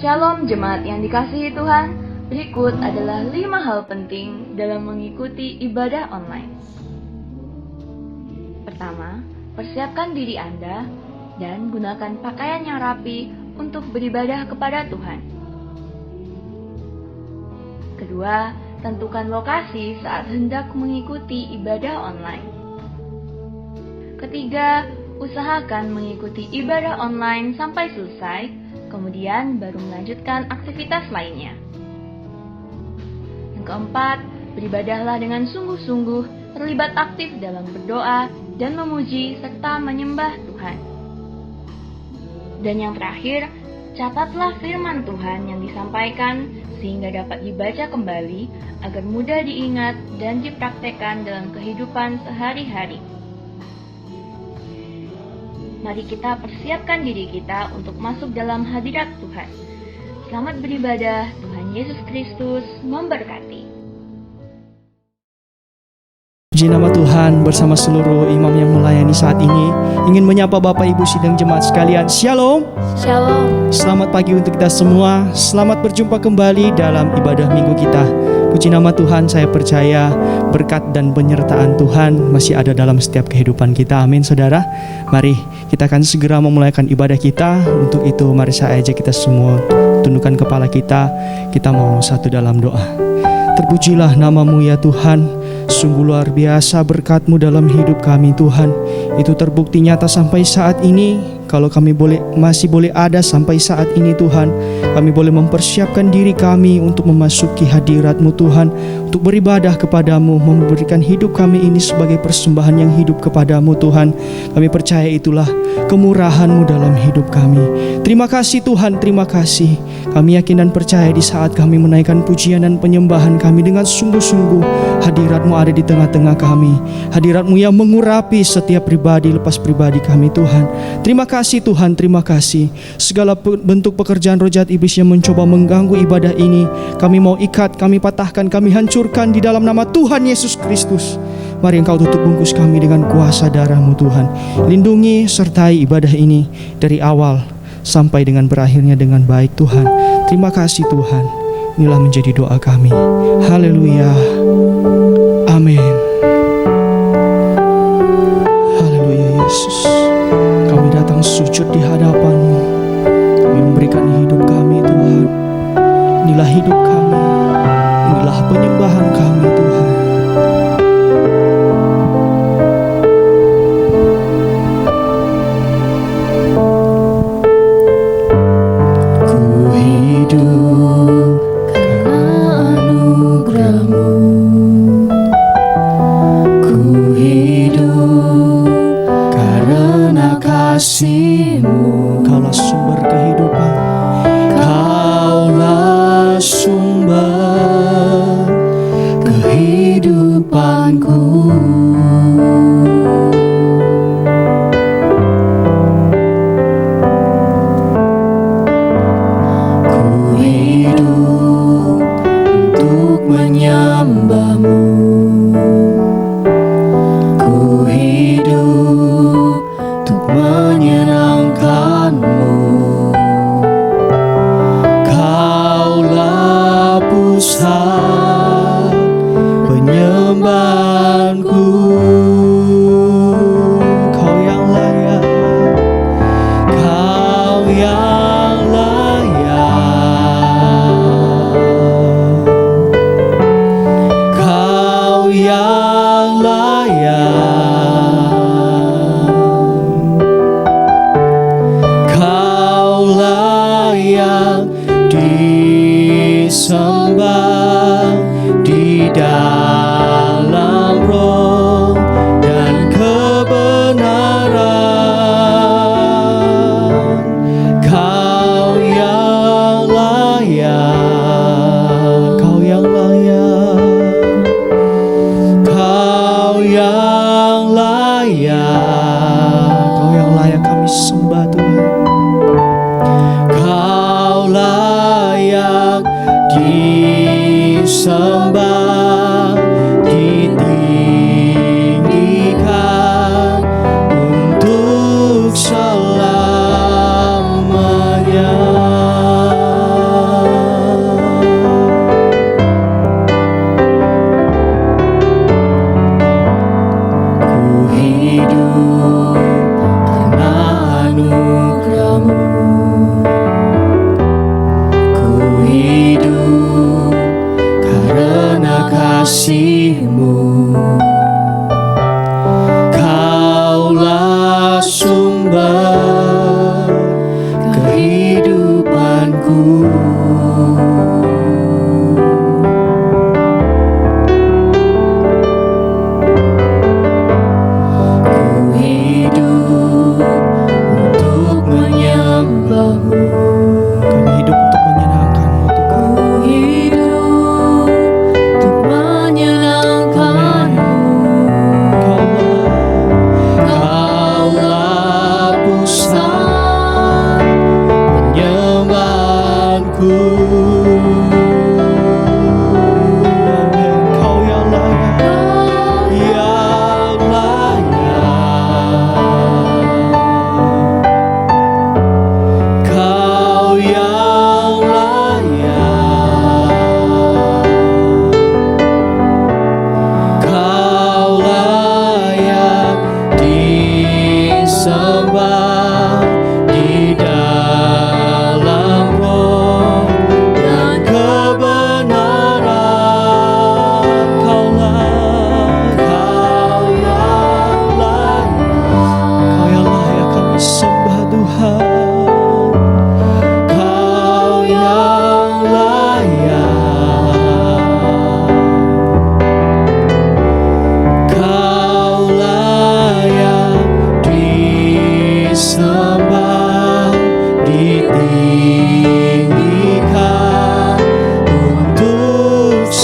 Shalom jemaat yang dikasihi Tuhan, berikut adalah 5 hal penting dalam mengikuti ibadah online. Pertama, persiapkan diri Anda dan gunakan pakaian yang rapi untuk beribadah kepada Tuhan. Kedua, tentukan lokasi saat hendak mengikuti ibadah online. Ketiga, usahakan mengikuti ibadah online sampai selesai, kemudian baru melanjutkan aktivitas lainnya. Yang keempat, beribadahlah dengan sungguh-sungguh, terlibat aktif dalam berdoa dan memuji serta menyembah Tuhan. Dan yang terakhir, catatlah firman Tuhan yang disampaikan sehingga dapat dibaca kembali agar mudah diingat dan dipraktekkan dalam kehidupan sehari-hari. Mari kita persiapkan diri kita untuk masuk dalam hadirat Tuhan. Selamat beribadah, Tuhan Yesus Kristus memberkati. Puji nama Tuhan, bersama seluruh imam yang melayani saat ini, ingin menyapa Bapak Ibu sidang jemaat sekalian. Shalom. Shalom. Selamat pagi untuk kita semua. Selamat berjumpa kembali dalam ibadah minggu kita. Puji nama Tuhan, saya percaya berkat dan penyertaan Tuhan masih ada dalam setiap kehidupan kita. Amin, saudara. Mari kita akan segera memulaikan ibadah kita. Untuk itu mari saya ajak kita semua tundukkan kepala kita. Kita mau satu dalam doa. Terpujilah nama-Mu ya Tuhan. Sungguh luar biasa berkat-Mu dalam hidup kami Tuhan. Itu terbukti nyata sampai saat ini. Kalau kami masih boleh ada sampai saat ini Tuhan, kami boleh mempersiapkan diri kami untuk memasuki hadirat-Mu Tuhan, untuk beribadah kepadamu, memberikan hidup kami ini sebagai persembahan yang hidup kepadamu Tuhan. Kami percaya itulah kemurahan-Mu dalam hidup kami. Terima kasih Tuhan, terima kasih. Kami yakin dan percaya di saat kami menaikkan pujian dan penyembahan kami dengan sungguh-sungguh, hadirat-Mu ada di tengah-tengah kami. Hadirat-Mu yang mengurapi setiap pribadi lepas pribadi kami Tuhan. Terima kasih Tuhan, terima kasih. Segala bentuk pekerjaan roh jahat iblis yang mencoba mengganggu ibadah ini, kami mau ikat, kami patahkan, kami hancurkan di dalam nama Tuhan Yesus Kristus. Mari Engkau tutup bungkus kami dengan kuasa darah-Mu Tuhan. Lindungi sertai ibadah ini dari awal sampai dengan berakhirnya dengan baik Tuhan. Terima kasih Tuhan. Inilah menjadi doa kami. Haleluya. Amin. Haleluya Yesus. Kami datang sujud di hadapan-Mu. Kami memberikan hidup kami Tuhan. Inilah hidup kami. Inilah penyembahan kami Tuhan. Ku hidup karena anugerah-Mu. Ku hidup karena kasih-Mu. Kaulah sumber kehidupan. Kaulah sumber kehidupanku. Ku hidup untuk menyembah-Mu. Ku hidup untuk menyenangkan-Mu. Kaulah pusat penyembahanku. Kau yang layak, Kau yang layak, Kau yang layak. Kaulah yang disembah di dalam roh dan kebenaran. Kau yang layak, Kau yang layak, Kau yang layak, Kau yang layak kami sembah Tuhan. Kau layak disembah, ditinggikan untuk selamanya.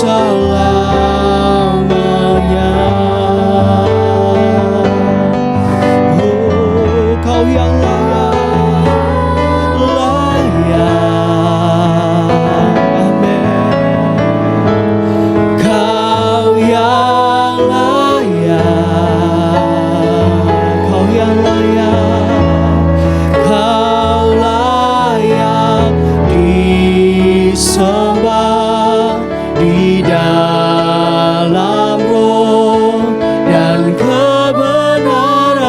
selamanya. Oh, Kau yang layak. Amin. Kau yang layak. Kau yang layak. Kau layak disembah di dalam roh dan kebenaran.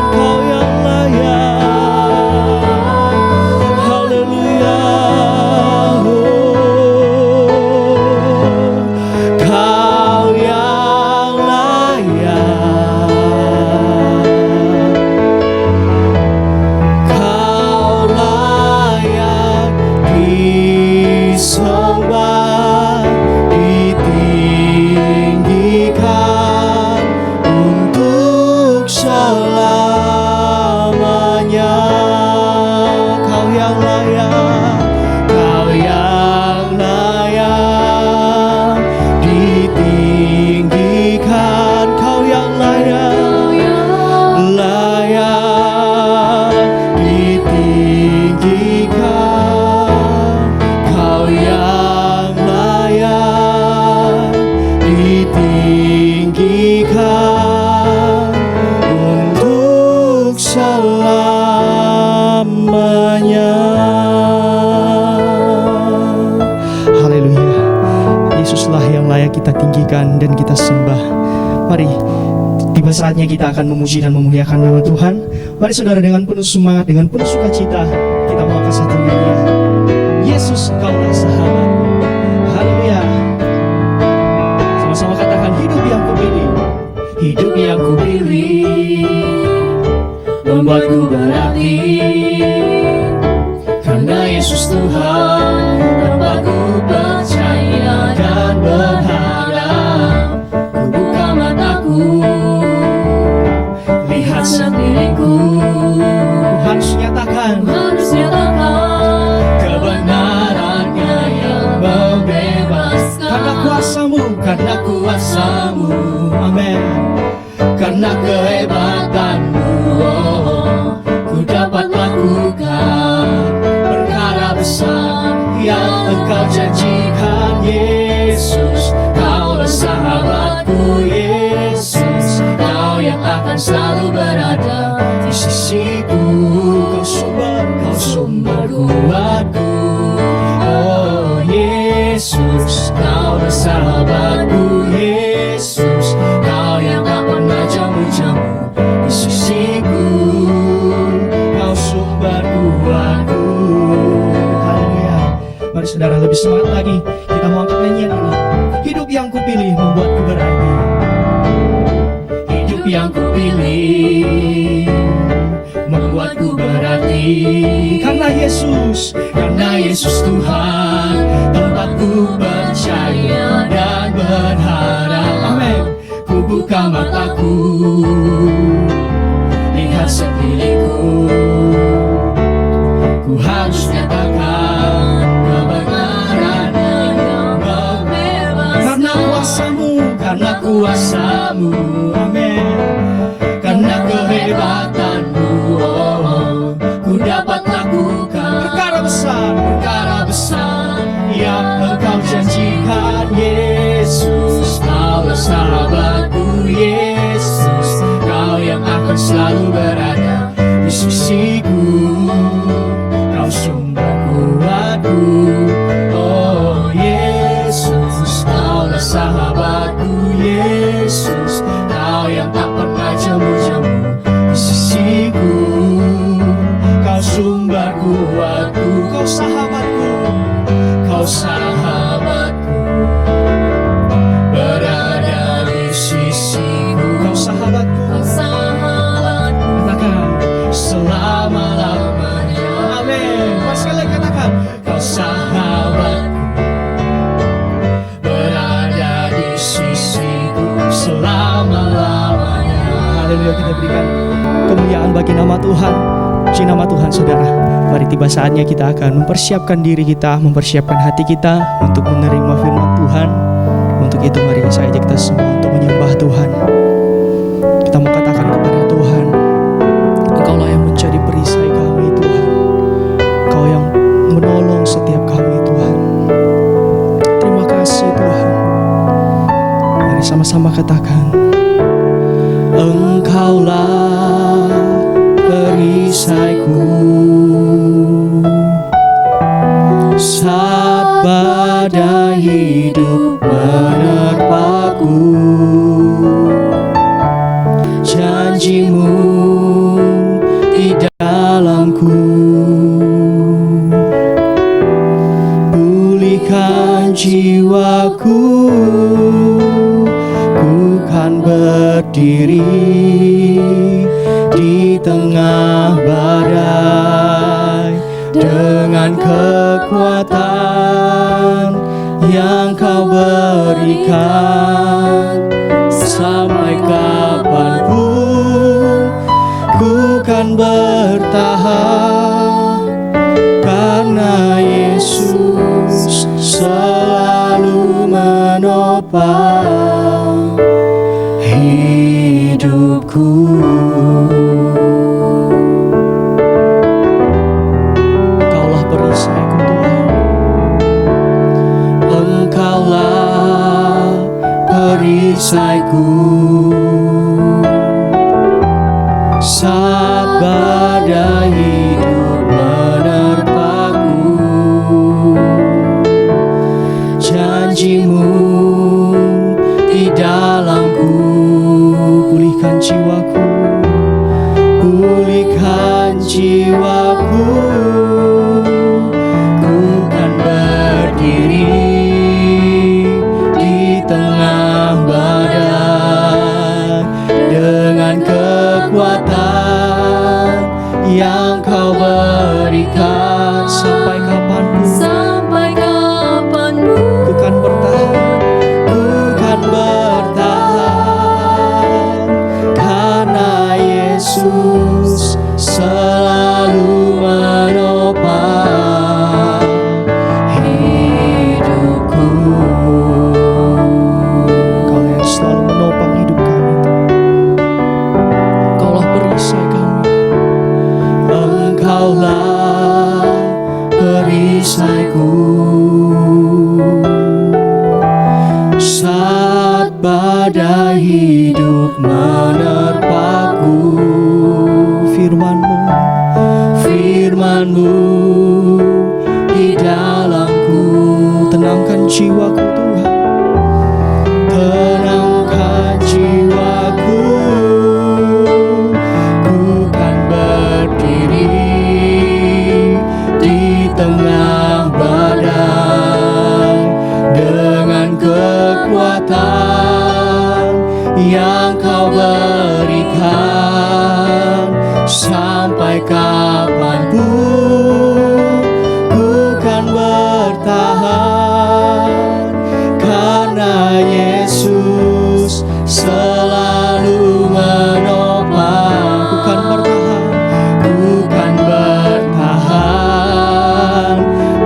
Kau yang layak. Haleluya. Kau yang layak. Kau layak disembah, ditinggikan untuk selamanya. Kau yang layak. Kau yang layak ditinggikan. Kau yang layak. Layak ditinggikan. Kau yang layak ditinggikan untuk selamanya. Haleluya. Yesuslah yang layak kita tinggikan dan kita sembah. Mari, tiba saatnya kita akan memuji dan memuliakan nama Tuhan. Mari saudara, dengan penuh semangat, dengan penuh sukacita, kita mau angkat satu nyanyian. Yesus, Kaulah sahabatku. Haleluya. Sama-sama katakan, hidup yang kupilih. Hidup yang kupilih membuatku berarti, karena Yesus Tuhan tempatku percaya dan berharap. Ku buka mataku, lihat sekelilingku. Ku harus nyatakan kebenarannya yang membebaskan. Karena kuasamu, karena kuasamu, amin. Karena kehebatanmu, oh, ku dapat lakukan perkara besar yang Engkau janjikan. Yesus, Kaulah sahabatku. Yesus, Kau yang akan selalu berada di sisiku. Kau sumber kuatku. Oh Yesus, Kaulah sahabatku. Yesus, Kau yang tak pernah jamu-jamu di sisiku. Kau sumber kuatku. Haleluya. Mari saudara, lebih semangat lagi. Kita mau angkat nyanyian ini. Hidup yang kupilih membuatku berarti. Hidup yang kupilih membuatku berarti, karena Yesus Tuhan tempatku percaya dan berharap. Amin. Ku buka mataku, lihat sekelilingku. Ku harus nyatakan kebenaran yang membebaskan. Karena kuasamu, amin. Karena kehebatanmu, oh, ku dapat lakukan perkara besar yang Engkau janjikan. Yesus, Kaulah sahabatku. Yesus, Kau yang akan selalu berada di sisiku. Kau sumber kuatku. Oh Yesus, Kaulah sahabatku. Yesus, Kau yang tak pernah jamu-jamu di sisiku. Kau sumber kuatku. Kau sahabatku. Kau sahabatku, berada di sisiku. Kau sahabatku. Katakan selama-lamanya. Amin. Mari sekali lagi katakan, Kau sahabatku, berada di sisiku selama-lamanya. Haleluya. Kita berikan kemuliaan bagi nama Tuhan. Puji nama Tuhan saudara. Mari tiba saatnya kita akan mempersiapkan diri kita, mempersiapkan hati kita untuk menerima firman Tuhan. Untuk itu mari saya ajak kita semua untuk menyembah Tuhan. Kita mau katakan kepada Tuhan, Engkaulah yang menjadi perisai kami Tuhan. Engkau yang menolong setiap kami Tuhan. Terima kasih Tuhan. Mari sama-sama katakan, Engkaulah perisaiku saat badai hidup menerpaku. Janjimu di dalamku, pulihkan jiwaku. Ku kan berdiri di tengah badai dengan kekuatan yang Kau berikan. Sampai kapanpun ku kan bertahan, karena Yesus selalu menopang hidupku. Engkaulah perisaiku Tuhan. Engkaulah perisaiku saat badai hidup menerpaku. Janjimu di dalamku, pulihkan jiwaku, pulihkan jiwaku. Ku kan berdiri di tengah badai dengan kekuatan yang Kau berikan. Sampai kapanpun, Sampai kapanpun ku kan bertahan, ku kan bertahan, karena Yesus selalu menopang hidupku. Kau yang selalu menopang hidup kami, Engkaulah perisai kami. Engkaulah perisaiku saat badai hidup menerpaku. Firman-Mu, firman-Mu di dalamku, tenangkan jiwaku Tuhan, tenangkan jiwaku. Ku kan berdiri di tengah badai dengan kekuatan yang Kau berikan. Sampai kapanpun ku kan bertahan, karena Yesus selalu menopang. Ku kan bertahan, ku kan bertahan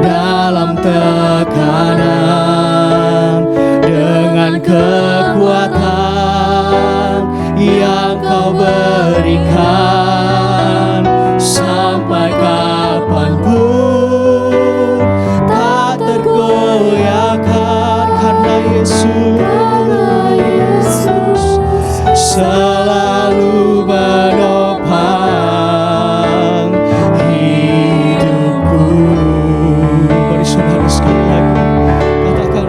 dalam tekanan dengan kekuatan yang Kau berikan. Sampai kapanpun tak tergoyahkan, karena Yesus selalu menopang hidupku. Mari saudara sekali lagi katakan,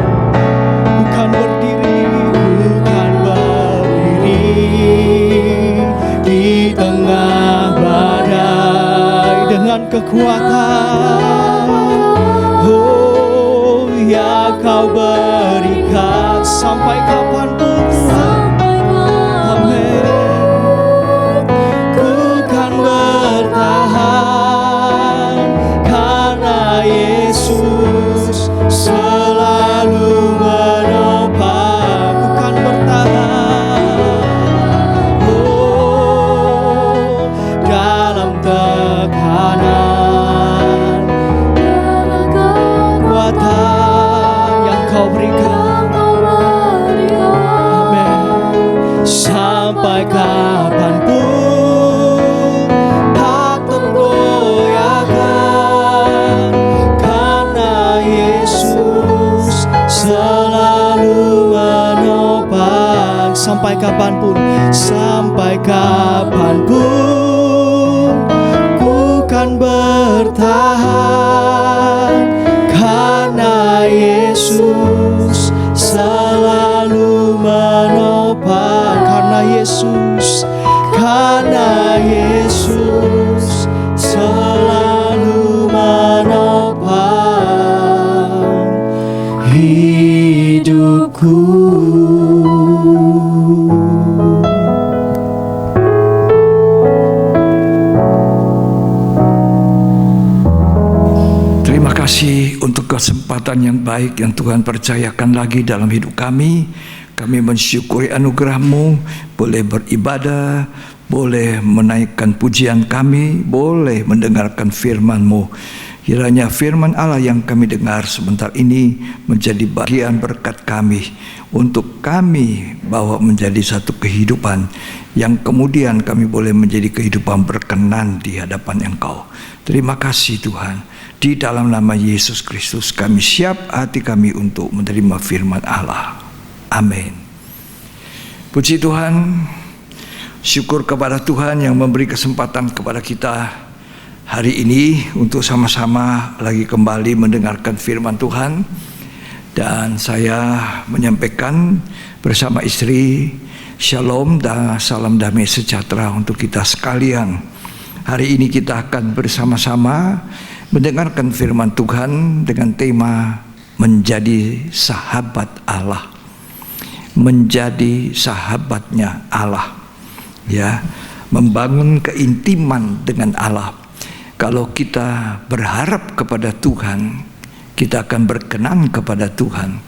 ku kan berdiri, ku kan berdiri di tengah badai dengan kekuatan, oh ya Kau berikan. Sampai kapanpun Tuhan, amin. Ku kan bertahan, karena Yesus selalu menopang. Ku kan bertahan, oh dalam tekanan Kau berikan. Amin. Sampai kapanpun tak tergoyahkan, karena Yesus selalu menopang. Sampai kapanpun, sampai kapanpun ku kan bertahan, karena Yesus selalu menopang. Karena Yesus selalu menopang hidupku. Terima kasih untuk kesempatan yang baik yang Tuhan percayakan lagi dalam hidup kami. Kami mensyukuri anugerah-Mu, boleh beribadah, boleh menaikkan pujian kami, boleh mendengarkan firman-Mu. Kiranya firman Allah yang kami dengar sebentar ini menjadi bagian berkat kami, untuk kami bawa menjadi satu kehidupan yang kemudian kami boleh menjadi kehidupan berkenan di hadapan Engkau. Terima kasih Tuhan. Di dalam nama Yesus Kristus kami siap hati kami untuk menerima firman Allah. Amin. Puji Tuhan, syukur kepada Tuhan yang memberi kesempatan kepada kita hari ini untuk sama-sama lagi kembali mendengarkan firman Tuhan. Dan saya menyampaikan bersama istri, shalom dan salam damai sejahtera untuk kita sekalian. Hari ini kita akan bersama-sama mendengarkan firman Tuhan dengan tema menjadi sahabat Allah. Menjadi sahabatnya Allah, ya, membangun keintiman dengan Allah. Kalau kita berharap kepada Tuhan, kita akan berkenan kepada Tuhan.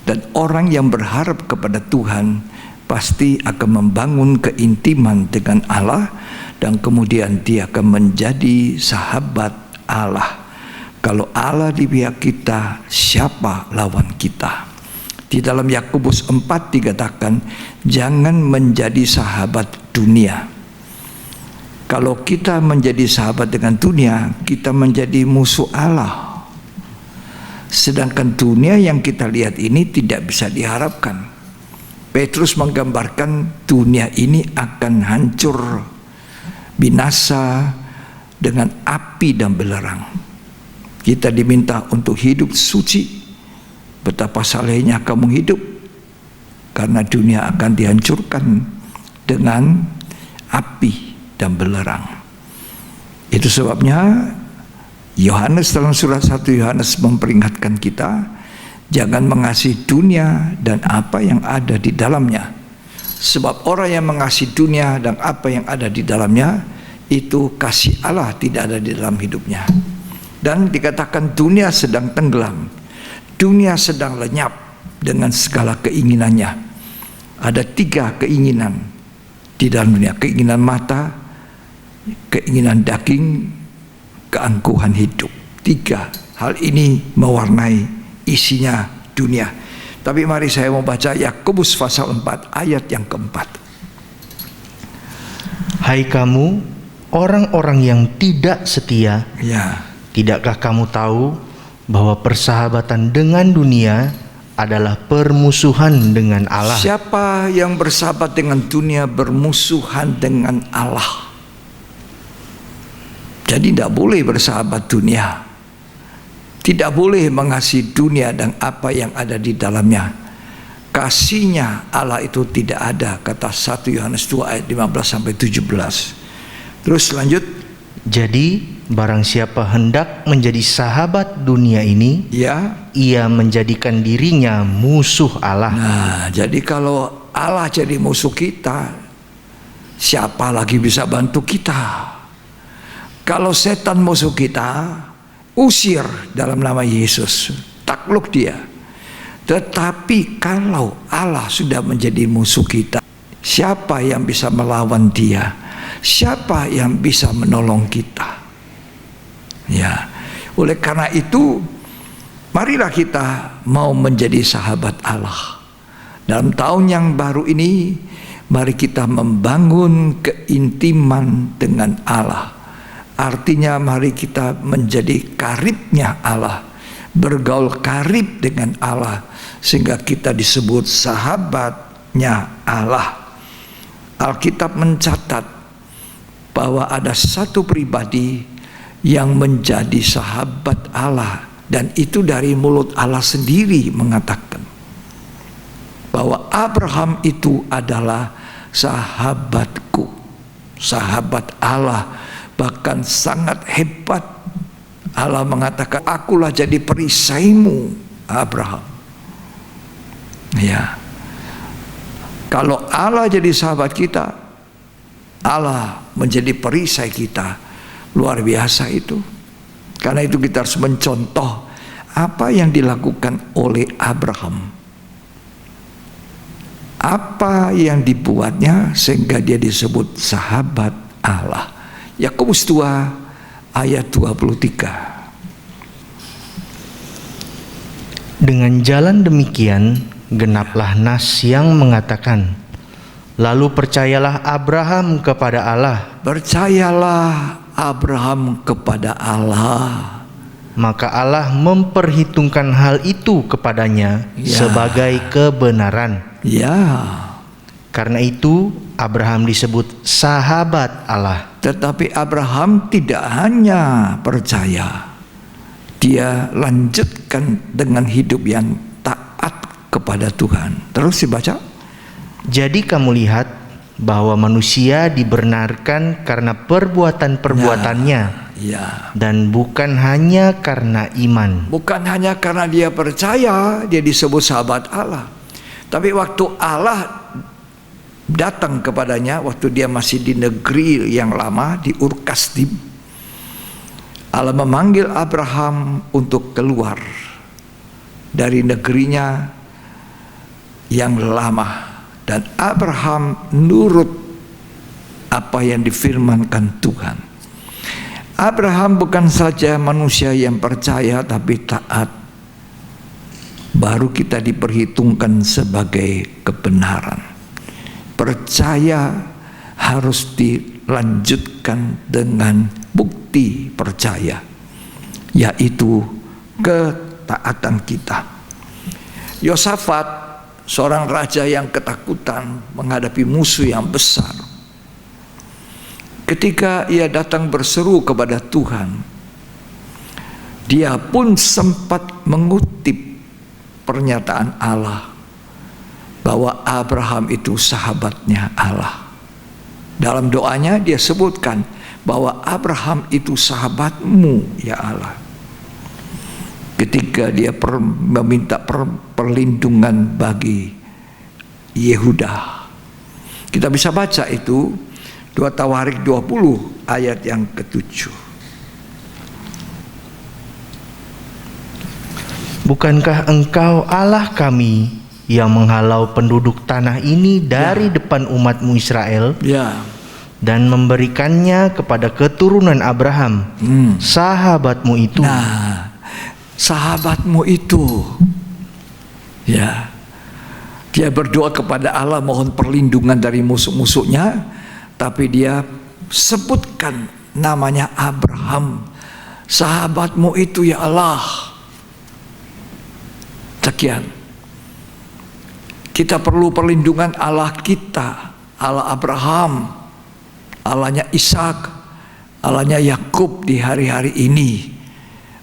Dan orang yang berharap kepada Tuhan pasti akan membangun keintiman dengan Allah, dan kemudian dia akan menjadi sahabat Allah. Kalau Allah di pihak kita, siapa lawan kita? Di dalam Yakobus 4 dikatakan, jangan menjadi sahabat dunia. Kalau kita menjadi sahabat dengan dunia, kita menjadi musuh Allah. Sedangkan dunia yang kita lihat ini tidak bisa diharapkan. Petrus menggambarkan dunia ini akan hancur, binasa dengan api dan belerang. Kita diminta untuk hidup suci. Betapa salehnya kamu hidup, karena dunia akan dihancurkan dengan api dan belerang. Itu sebabnya Yohanes dalam surat 1 Yohanes memperingatkan kita, jangan mengasihi dunia dan apa yang ada di dalamnya. Sebab orang yang mengasihi dunia dan apa yang ada di dalamnya, itu kasih Allah tidak ada di dalam hidupnya. Dan dikatakan dunia sedang tenggelam, dunia sedang lenyap dengan segala keinginannya. Ada 3 keinginan di dalam dunia: keinginan mata, keinginan daging, keangkuhan hidup. 3 hal ini mewarnai isinya dunia. Tapi mari saya mau baca Yakobus pasal 4 ayat yang keempat. Hai kamu orang-orang yang tidak setia, Ya, tidakkah kamu tahu bahwa persahabatan dengan dunia adalah permusuhan dengan Allah? siapa yang bersahabat dengan dunia bermusuhan dengan Allah. Jadi tidak boleh bersahabat dunia, tidak boleh mengasihi dunia dan apa yang ada di dalamnya. Kasihnya Allah itu tidak ada, kata 1 Yohanes 2 ayat 15-17. Terus lanjut. Jadi barang siapa hendak menjadi sahabat dunia ini, Ya, ia menjadikan dirinya musuh Allah. nah jadi kalau Allah jadi musuh kita, siapa lagi bisa bantu kita? Kalau setan musuh kita, usir dalam nama Yesus, takluk dia. Tetapi kalau Allah sudah menjadi musuh kita, siapa yang bisa melawan dia? Siapa yang bisa menolong kita? Ya, oleh karena itu marilah kita mau menjadi sahabat Allah. Dalam tahun yang baru ini, mari kita membangun keintiman dengan Allah. Artinya mari kita menjadi karibnya Allah, bergaul karib dengan Allah, sehingga kita disebut sahabatnya Allah. Alkitab mencatat bahwa ada satu pribadi yang menjadi sahabat Allah, dan itu dari mulut Allah sendiri mengatakan bahwa Abraham itu adalah sahabatku, sahabat Allah, bahkan sangat hebat. Allah mengatakan, akulah jadi perisaimu Abraham. Ya, kalau Allah jadi sahabat kita, Allah menjadi perisai kita. Luar biasa itu. Karena itu kita harus mencontoh apa yang dilakukan oleh Abraham, apa yang dibuatnya sehingga dia disebut sahabat Allah. Yakobus 2 ayat 23. Dengan jalan demikian genaplah nas yang mengatakan, lalu percayalah Abraham kepada Allah. Percayalah Abraham kepada Allah. Maka Allah memperhitungkan hal itu kepadanya sebagai kebenaran. Ya. Karena itu Abraham disebut sahabat Allah. Tetapi Abraham tidak hanya percaya, dia lanjutkan dengan hidup yang taat kepada Tuhan. Terus dibaca. Jadi kamu lihat bahwa manusia dibenarkan karena perbuatan-perbuatannya, dan bukan hanya karena iman. Bukan hanya karena dia percaya dia disebut sahabat Allah, tapi waktu Allah datang kepadanya, waktu dia masih di negeri yang lama, di Ur Kasdim, Allah memanggil Abraham untuk keluar dari negerinya yang lama. Dan Abraham nurut apa yang difirmankan Tuhan. Abraham bukan saja manusia yang percaya tapi taat. Baru kita diperhitungkan sebagai kebenaran. Percaya harus dilanjutkan dengan bukti percaya, yaitu ketaatan kita. Yosafat, seorang raja yang ketakutan menghadapi musuh yang besar, ketika ia datang berseru kepada Tuhan, dia pun sempat mengutip pernyataan Allah bahwa Abraham itu sahabatnya Allah. Dalam doanya dia sebutkan bahwa Abraham itu sahabatmu ya Allah. Ketika dia meminta perlindungan bagi Yehuda, kita bisa baca itu 2 Tawarik 20 ayat yang ke-7. Bukankah engkau Allah kami yang menghalau penduduk tanah ini dari depan umatmu Israel, dan memberikannya kepada keturunan Abraham, sahabatmu itu. Nah, sahabatmu itu, ya, dia berdoa kepada Allah mohon perlindungan dari musuh-musuhnya, tapi dia sebutkan namanya Abraham, sahabatmu itu ya Allah. Sekian, kita perlu perlindungan Allah kita, Allah Abraham, Allahnya Ishak, Allahnya Yakub di hari-hari ini,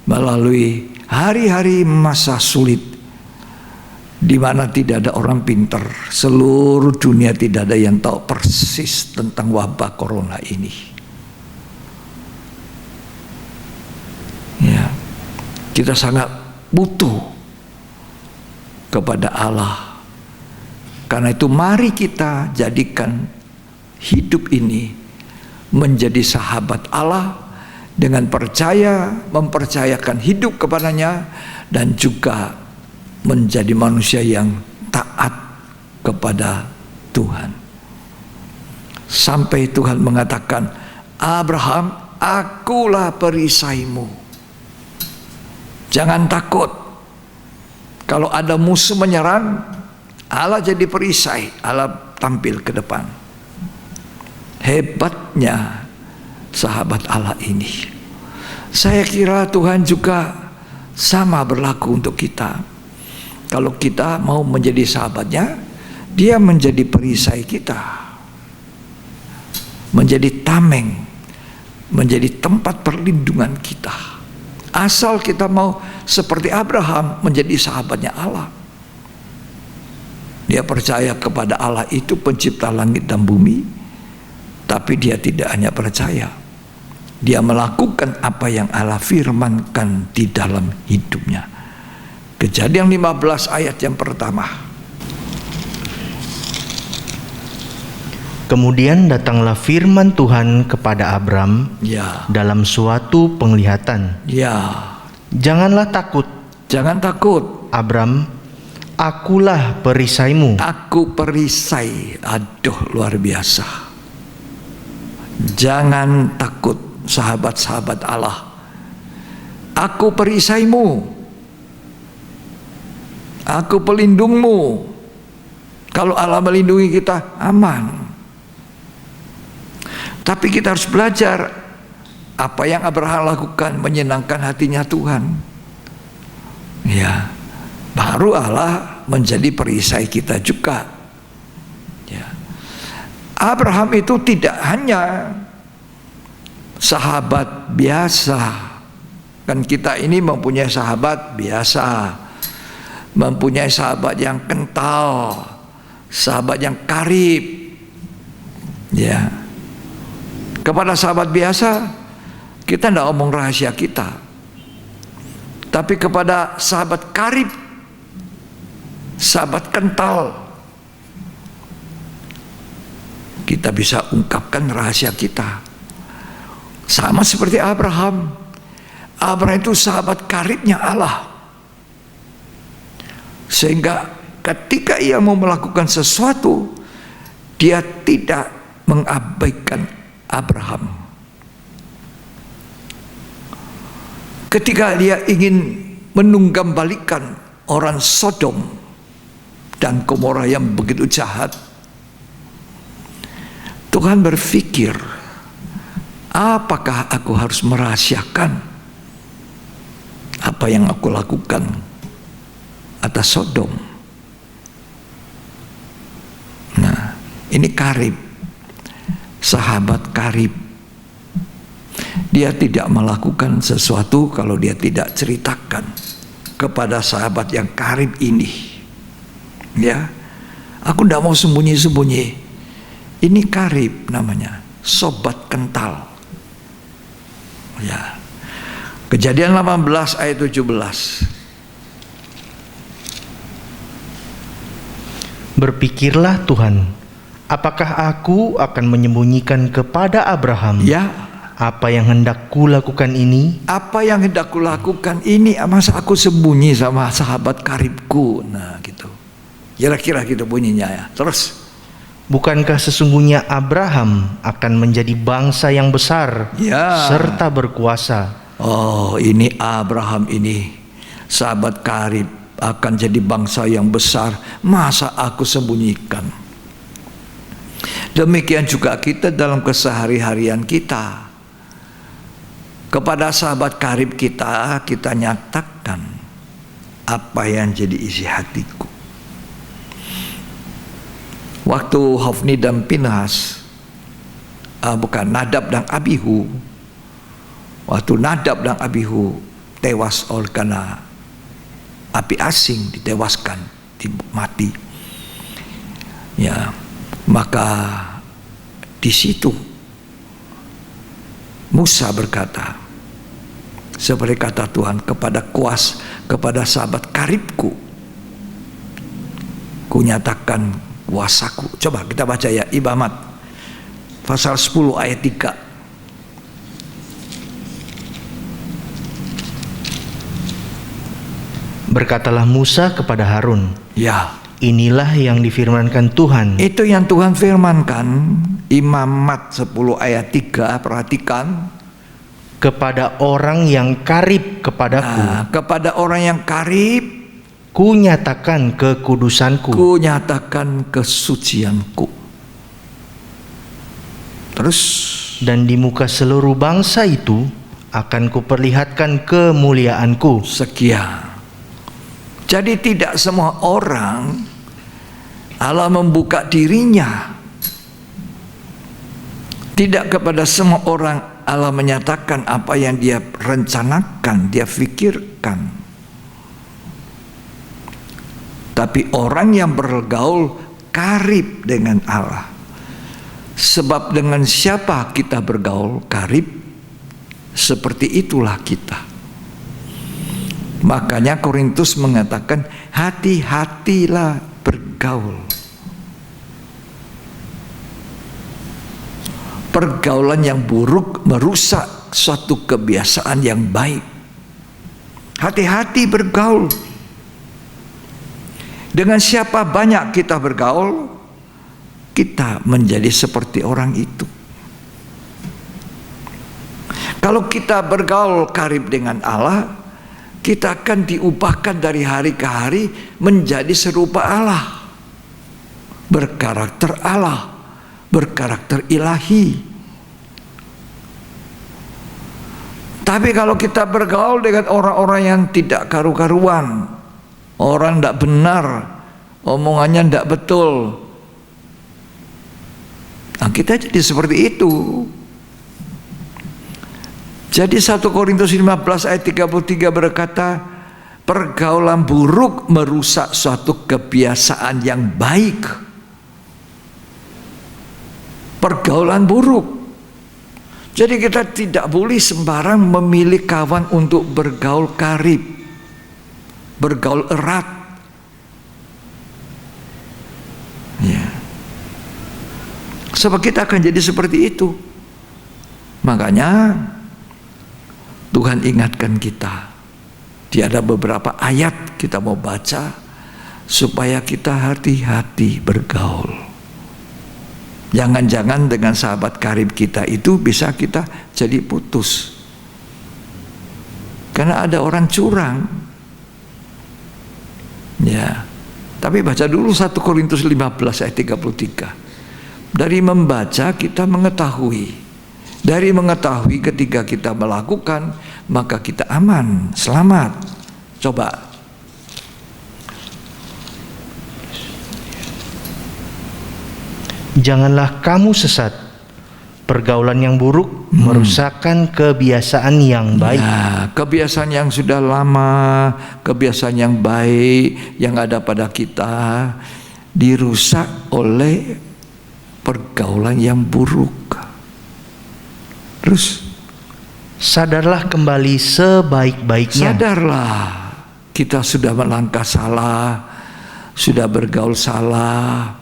melalui hari-hari masa sulit di mana tidak ada orang pintar, seluruh dunia tidak ada yang tahu persis tentang wabah corona ini. Ya, kita sangat butuh kepada Allah. Karena itu mari kita jadikan hidup ini menjadi sahabat Allah dengan percaya, mempercayakan hidup kepadanya, dan juga menjadi manusia yang taat kepada Tuhan. Sampai Tuhan mengatakan, Abraham, akulah perisaimu. Jangan takut, Kalau ada musuh menyerang, Allah jadi perisai, Allah tampil ke depan. Hebatnya sahabat Allah ini. Saya kira Tuhan juga sama berlaku untuk kita. Kalau kita mau menjadi sahabatnya, dia menjadi perisai kita, menjadi tameng, menjadi tempat perlindungan kita. Asal kita mau seperti Abraham menjadi sahabatnya Allah. Dia percaya kepada Allah itu pencipta langit dan bumi, tapi dia tidak hanya percaya, dia melakukan apa yang Allah firmankan di dalam hidupnya. Kejadian 15 ayat yang pertama. Kemudian datanglah firman Tuhan kepada Abram dalam suatu penglihatan. Janganlah takut. Jangan takut. Abram, akulah perisaimu. Aku perisai. Aduh, luar biasa. Jangan takut, sahabat-sahabat Allah. Aku perisaimu. Aku pelindungmu. Kalau Allah melindungi kita, aman. Tapi kita harus belajar apa yang Abraham lakukan menyenangkan hatinya Tuhan. Ya, baru Allah menjadi perisai kita juga. Ya. Abraham itu tidak hanya sahabat biasa. Kan kita ini mempunyai sahabat biasa, mempunyai sahabat yang kental, sahabat yang karib. Ya. Kepada sahabat biasa kita tidak omong rahasia kita, tapi kepada sahabat karib, sahabat kental, kita bisa ungkapkan rahasia kita. Sama seperti Abraham. Abraham itu sahabat karibnya Allah, sehingga ketika ia mau melakukan sesuatu, dia tidak mengabaikan Abraham. Ketika dia ingin menunggambalikan orang Sodom dan Gomora yang begitu jahat, Tuhan berpikir, apakah aku harus merahasiakan apa yang aku lakukan atas Sodom? Nah, ini karib, sahabat karib. Dia tidak melakukan sesuatu kalau dia tidak ceritakan kepada sahabat yang karib ini. Ya, aku tidak mau sembunyi-sembunyi. Ini karib namanya, sobat kental. Ya. Kejadian 18 ayat 17. Berpikirlah Tuhan, apakah aku akan menyembunyikan kepada Abraham apa yang hendak kulakukan ini? Apa yang hendak kulakukan ini? Masa aku sembunyi sama sahabat karibku? Nah gitu. Kira-kira gitu bunyinya ya. Terus, bukankah sesungguhnya Abraham akan menjadi bangsa yang besar serta berkuasa? Oh, ini Abraham ini, sahabat karib, akan jadi bangsa yang besar. Masa aku sembunyikan? Demikian juga kita dalam kesehari-harian kita. Kepada sahabat karib kita, kita nyatakan apa yang jadi isi hatiku. Waktu Hofni dan Pinhas, Nadab dan Abihu, waktu Nadab dan Abihu tewas oleh karena api asing, ditewaskan, mati. Ya, maka di situ Musa berkata, seperti kata Tuhan kepada sahabat karibku, kunyatakan kuasaku. Coba kita baca ya, Ibamat pasal 10 ayat 3. Berkatalah Musa kepada Harun, inilah yang difirmankan Tuhan. Itu yang Tuhan firmankan. Imamat 10 ayat 3, perhatikan. Kepada orang yang karib kepadaku. Kepada orang yang karib ku nyatakan kekudusanku. Ku nyatakan kesucianku. Terus, dan di muka seluruh bangsa itu akan kuperlihatkan kemuliaanku. Sekian. Jadi tidak semua orang Allah membuka dirinya. Tidak kepada semua orang Allah menyatakan apa yang dia rencanakan, dia fikirkan. Tapi orang yang bergaul karib dengan Allah. Sebab dengan siapa kita bergaul karib, seperti itulah kita. Makanya Korintus mengatakan, hati-hatilah bergaul. Pergaulan yang buruk merusak suatu kebiasaan yang baik. Hati-hati bergaul. Dengan siapa banyak kita bergaul, kita menjadi seperti orang itu. Kalau kita bergaul karib dengan Allah, kita akan diubahkan dari hari ke hari menjadi serupa Allah, berkarakter Allah, berkarakter ilahi. Tapi kalau kita bergaul dengan orang-orang yang tidak karu-karuan, orang tidak benar, omongannya tidak betul, nah kita jadi seperti itu. Jadi 1 Korintus 15 ayat 33 berkata, pergaulan buruk merusak suatu kebiasaan yang baik. Pergaulan buruk. Jadi kita tidak boleh sembarang memilih kawan untuk bergaul karib, bergaul erat. Ya. Sebab kita akan jadi seperti itu. Makanya Tuhan ingatkan kita. Ada beberapa ayat kita mau baca supaya kita hati-hati bergaul. Jangan-jangan dengan sahabat karib kita itu bisa kita jadi putus. Karena ada orang curang. Ya. Tapi baca dulu 1 Korintus 15 ayat 33. Dari membaca kita mengetahui. Dari mengetahui ketika kita melakukan, maka kita aman, selamat. Coba. Janganlah kamu sesat. Pergaulan yang buruk merusakkan kebiasaan yang baik. Nah, kebiasaan yang sudah lama, kebiasaan yang baik yang ada pada kita dirusak oleh pergaulan yang buruk. Terus sadarlah kembali sebaik-baiknya. Sadarlah kita sudah melangkah salah, sudah bergaul salah.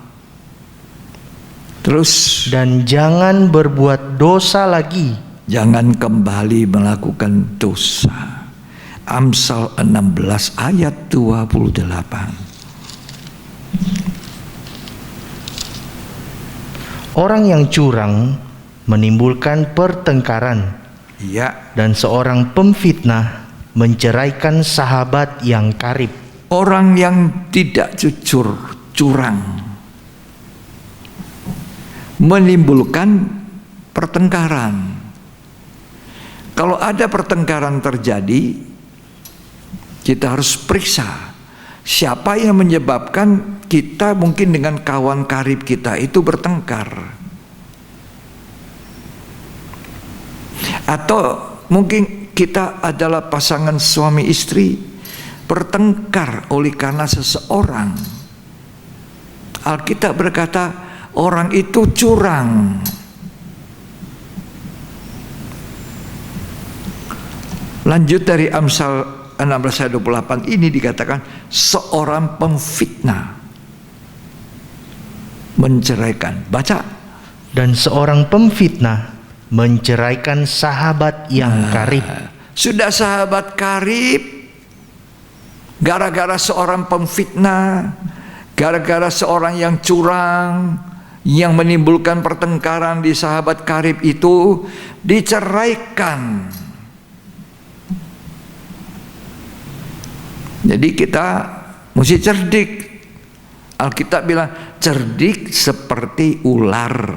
Terus dan jangan berbuat dosa lagi. Jangan kembali melakukan dosa. Amsal 16 ayat 28. Orang yang curang menimbulkan pertengkaran. Ya. Dan seorang pemfitnah menceraikan sahabat yang karib. Orang yang tidak jujur, curang, menimbulkan pertengkaran. Kalau ada pertengkaran terjadi, kita harus periksa siapa yang menyebabkan kita mungkin dengan kawan karib kita itu bertengkar. Atau mungkin kita adalah pasangan suami istri bertengkar oleh karena seseorang. Alkitab berkata orang itu curang. Lanjut dari Amsal 16 ayat 28 ini dikatakan seorang pemfitnah menceraikan. Baca. Dan seorang pemfitnah menceraikan sahabat yang karib. Sudah sahabat karib, gara-gara seorang pemfitnah, gara-gara seorang yang curang, yang menimbulkan pertengkaran di sahabat karib itu diceraikan. Jadi kita mesti cerdik. Alkitab bilang cerdik seperti ular,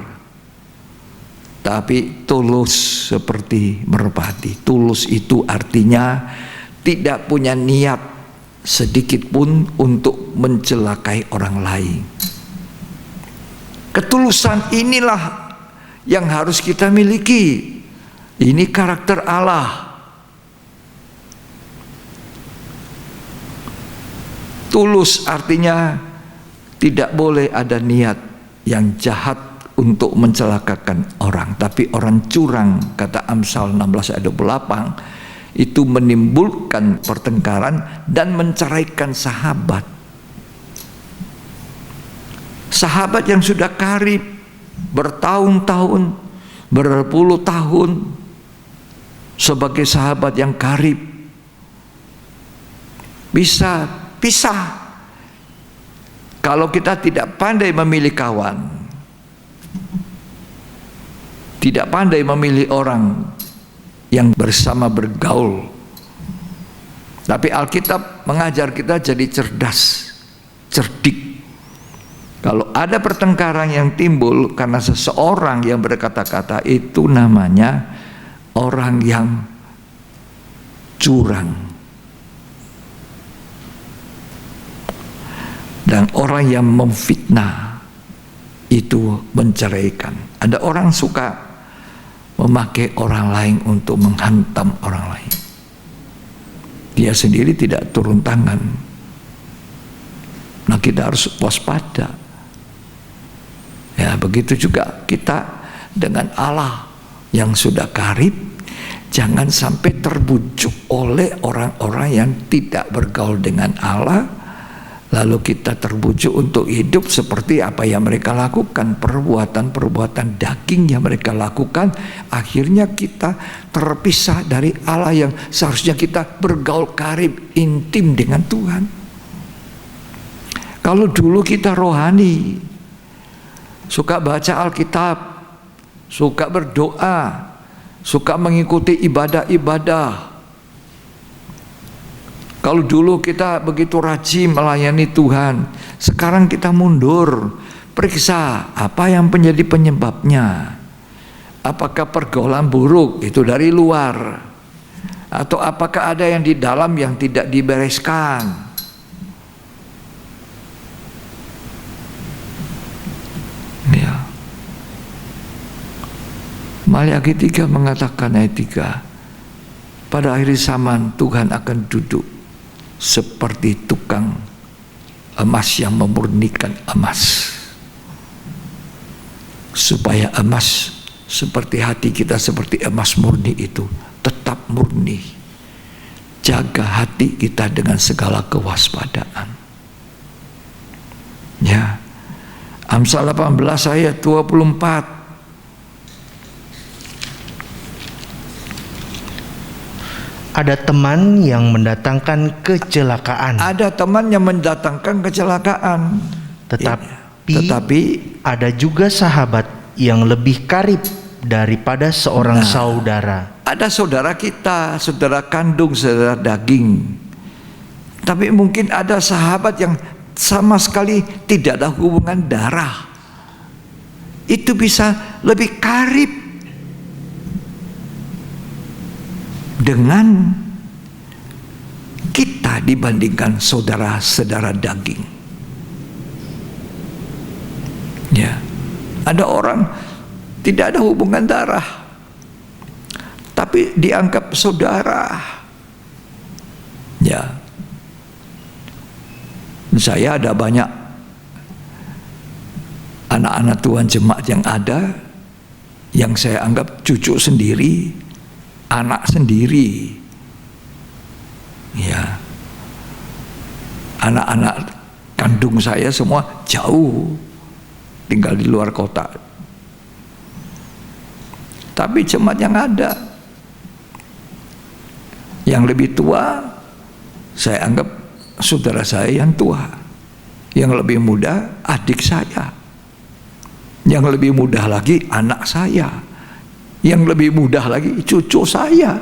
tapi tulus seperti merpati. Tulus itu artinya tidak punya niat sedikit pun untuk mencelakai orang lain. Ketulusan inilah yang harus kita miliki. Ini karakter Allah. Tulus artinya tidak boleh ada niat yang jahat untuk mencelakakan orang. Tapi orang curang, kata Amsal 16 ayat 28, itu menimbulkan pertengkaran dan menceraikan sahabat. Sahabat yang sudah karib bertahun-tahun, berpuluh tahun sebagai sahabat yang karib, bisa pisah kalau kita tidak pandai memilih kawan, tidak pandai memilih orang yang bersama bergaul. Tapi Alkitab mengajar kita jadi cerdas, cerdik. Kalau ada pertengkaran yang timbul karena seseorang yang berkata-kata, itu namanya orang yang curang. Dan orang yang memfitnah itu menceraikan. Ada orang suka memakai orang lain untuk menghantam orang lain. Dia sendiri tidak turun tangan. Nah, kita harus waspada. Ya, begitu juga kita dengan Allah yang sudah karib. Jangan sampai terbujuk oleh orang-orang yang tidak bergaul dengan Allah, lalu kita terbujuk untuk hidup seperti apa yang mereka lakukan, perbuatan-perbuatan daging yang mereka lakukan. Akhirnya kita terpisah dari Allah yang seharusnya kita bergaul karib, intim dengan Tuhan. Kalau dulu kita rohani, suka baca Alkitab, suka berdoa, suka mengikuti ibadah-ibadah. Kalau dulu kita begitu rajin melayani Tuhan, sekarang kita mundur. Periksa apa yang menjadi penyebabnya. Apakah pergaulan buruk itu dari luar, atau apakah ada yang di dalam yang tidak dibereskan? Ya. Maliaki 3 mengatakan ayat 3, pada akhir zaman Tuhan akan duduk seperti tukang emas yang memurnikan emas, supaya emas seperti hati kita, seperti emas murni itu tetap murni. Jaga hati kita dengan segala kewaspadaan. Ya, Amsal 18 ayat 24. Ada teman yang mendatangkan kecelakaan. Ada teman yang mendatangkan kecelakaan. Tetapi ada juga sahabat yang lebih karib daripada seorang saudara. Ada saudara kita, saudara kandung, saudara daging. Tapi mungkin ada sahabat yang sama sekali tidak ada hubungan darah. Itu bisa lebih karib dengan kita dibandingkan saudara-saudara daging. Ya, ada orang tidak ada hubungan darah, tapi dianggap saudara. Ya, saya ada banyak anak-anak Tuhan jemaat yang ada, yang saya anggap cucu sendiri, anak sendiri. Ya, anak-anak kandung saya semua jauh, tinggal di luar kota. Tapi jemaat yang ada, yang lebih tua, saya anggap saudara saya yang tua. Yang lebih muda, adik saya. Yang lebih muda lagi, anak saya. Yang lebih mudah lagi, cucu saya.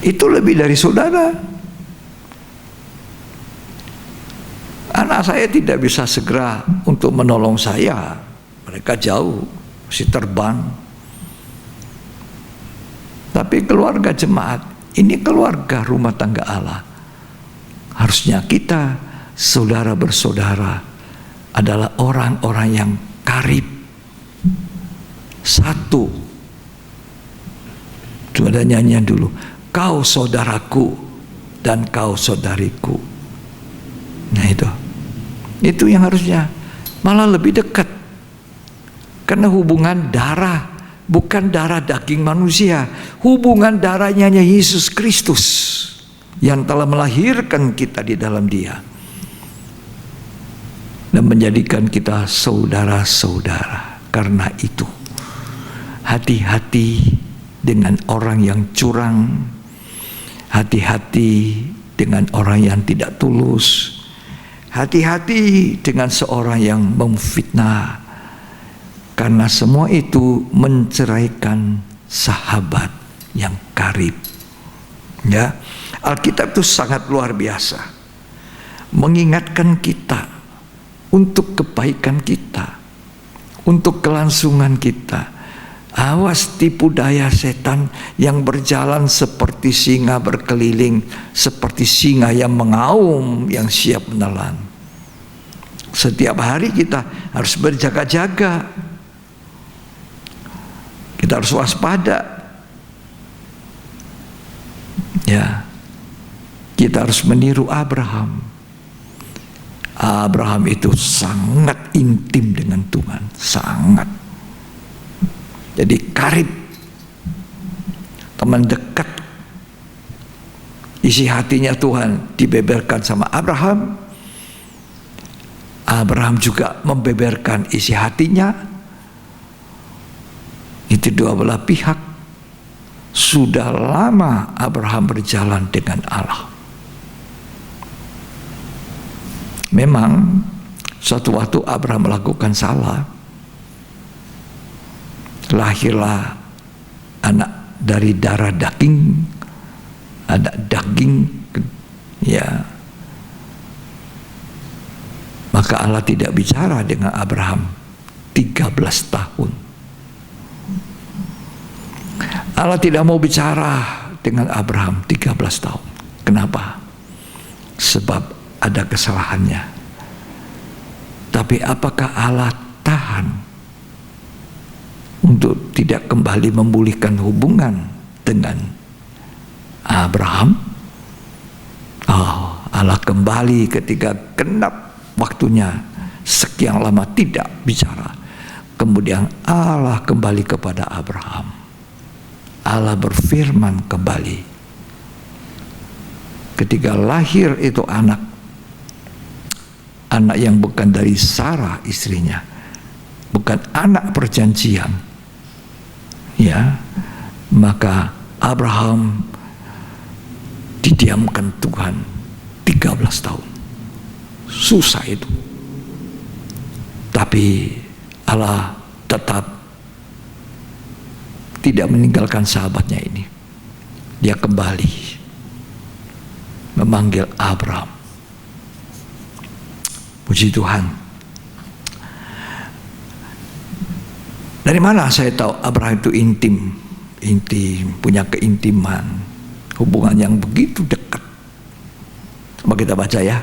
itu lebih dari saudara. Anak saya tidak bisa segera untuk menolong saya. Mereka jauh, mesti terbang. Tapi keluarga jemaat, ini keluarga rumah tangga Allah. Harusnya kita, saudara bersaudara, adalah orang-orang yang karib. Satu. Coba ada nyanyian dulu. Kau saudaraku dan kau saudariku. Nah itu yang harusnya malah lebih dekat. Karena hubungan darah, bukan darah daging manusia. Hubungan darahnya Yesus Kristus yang telah melahirkan kita di dalam Dia dan menjadikan kita saudara-saudara. Karena itu hati-hati dengan orang yang curang, hati-hati dengan orang yang tidak tulus, hati-hati dengan seorang yang memfitnah, karena semua itu menceraikan sahabat yang karib. Ya, Alkitab itu sangat luar biasa, mengingatkan kita untuk kebaikan kita, untuk kelangsungan kita. Awas tipu daya setan yang berjalan seperti singa berkeliling, seperti singa yang mengaum, yang siap menelan. Setiap hari kita harus berjaga-jaga, kita harus waspada. Ya, kita harus meniru Abraham. Abraham itu sangat intim dengan Tuhan, sangat. Jadi karib, teman dekat. Isi hatinya Tuhan dibeberkan sama Abraham. Abraham juga membeberkan isi hatinya. Itu dua belah pihak. Sudah lama Abraham berjalan dengan Allah. Memang suatu waktu Abraham melakukan salah. Lahirlah anak dari darah daging, anak daging, ya. Maka Allah tidak bicara dengan Abraham 13 tahun. Allah tidak mau bicara dengan Abraham 13 tahun. Kenapa? Sebab ada kesalahannya. Tapi apakah Allah tahan untuk tidak kembali memulihkan hubungan dengan Abraham? Allah kembali ketika genap waktunya, sekian lama tidak bicara. Kemudian Allah kembali kepada Abraham. Allah berfirman kembali. Ketika lahir itu anak yang bukan dari Sarah istrinya, bukan anak perjanjian, ya, maka Abraham didiamkan Tuhan 13 tahun. Susah itu. Tapi Allah tetap tidak meninggalkan sahabatnya ini. Dia kembali memanggil Abraham. Puji Tuhan. Dari mana saya tahu Abraham itu intim, punya keintiman, hubungan yang begitu dekat. Coba kita baca ya.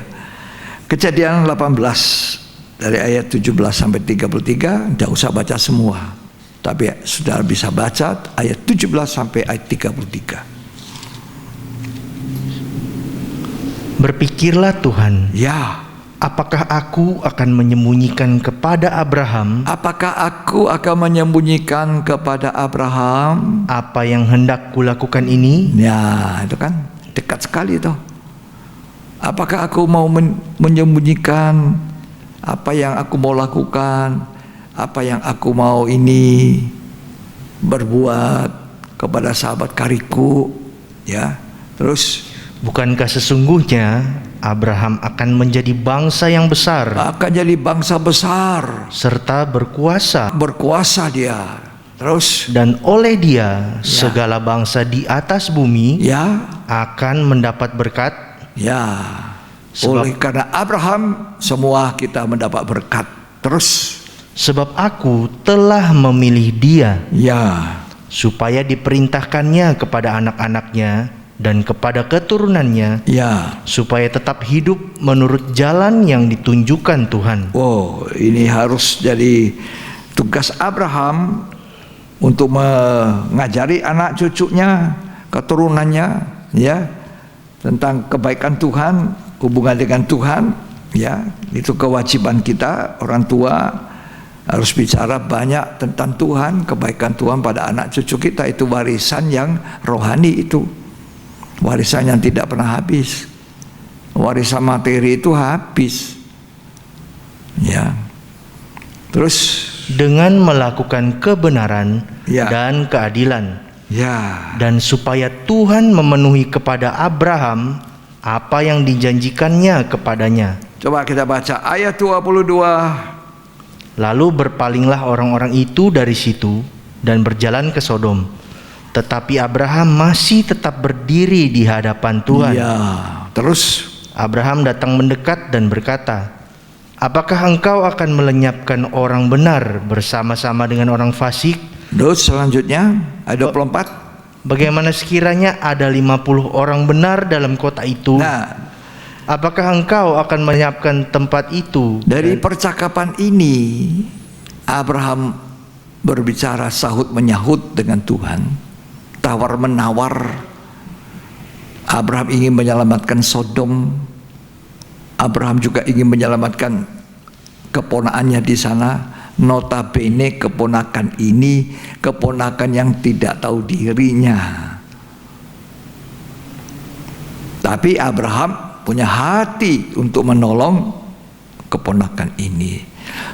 Kejadian 18 dari ayat 17 sampai 33, tidak usah baca semua. Tapi sudah bisa baca ayat 17 sampai ayat 33. Berpikirlah Tuhan, ya, apakah aku akan menyembunyikan kepada Abraham? Apakah aku akan menyembunyikan kepada Abraham apa yang hendak kulakukan ini? Ya, itu kan dekat sekali itu. Apakah aku mau menyembunyikan apa yang aku mau lakukan, apa yang aku mau ini berbuat kepada sahabat kariku, ya. Terus, bukankah sesungguhnya Abraham akan menjadi bangsa yang besar? Akan jadi bangsa besar. Serta berkuasa. Berkuasa dia. Terus Dan oleh dia segala bangsa di atas bumi ya, akan mendapat berkat. ya. Oleh karena Abraham semua kita mendapat berkat. Terus Sebab aku telah memilih dia ya, supaya diperintahkannya kepada anak-anaknya dan kepada keturunannya, ya. supaya tetap hidup menurut jalan yang ditunjukkan Tuhan. Wow, ini harus jadi tugas Abraham untuk mengajari anak cucunya, keturunannya, ya, tentang kebaikan Tuhan, hubungan dengan Tuhan, ya. Itu kewajiban kita, orang tua harus bicara banyak tentang Tuhan, kebaikan Tuhan pada anak cucu kita. Itu warisan yang rohani, itu warisan yang tidak pernah habis. Warisan materi itu habis, ya. Terus Dengan melakukan kebenaran Ya. dan keadilan, ya, dan supaya Tuhan memenuhi kepada Abraham apa yang dijanjikannya kepadanya. coba kita baca ayat 22. Lalu berpalinglah orang-orang itu dari situ dan berjalan ke Sodom. Tetapi Abraham masih tetap berdiri di hadapan Tuhan. Ya, terus Abraham datang mendekat dan berkata, apakah engkau akan melenyapkan orang benar bersama-sama dengan orang fasik? terus selanjutnya ayat 24. Bagaimana sekiranya ada 50 orang benar dalam kota itu? Nah, Apakah engkau akan menyiapkan tempat itu? dari percakapan ini Abraham berbicara sahut menyahut dengan Tuhan, tawar menawar. Abraham ingin menyelamatkan Sodom. Abraham juga ingin menyelamatkan keponakannya di sana. Notabene keponakan ini keponakan yang tidak tahu dirinya. Tapi Abraham punya hati untuk menolong keponakan ini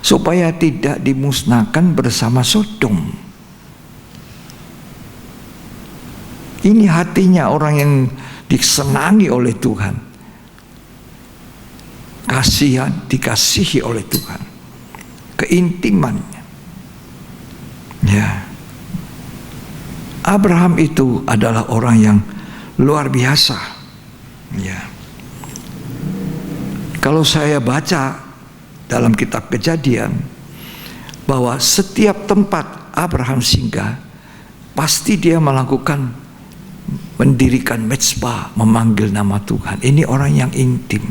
supaya tidak dimusnahkan bersama Sodom. Ini hatinya orang yang disenangi oleh Tuhan. Kasihan, dikasihi oleh Tuhan, keintimannya, ya. Abraham itu adalah orang yang luar biasa, ya. Kalau saya baca dalam kitab Kejadian bahwa setiap tempat Abraham singgah, pasti dia mendirikan mezbah, memanggil nama Tuhan. Ini orang yang intim.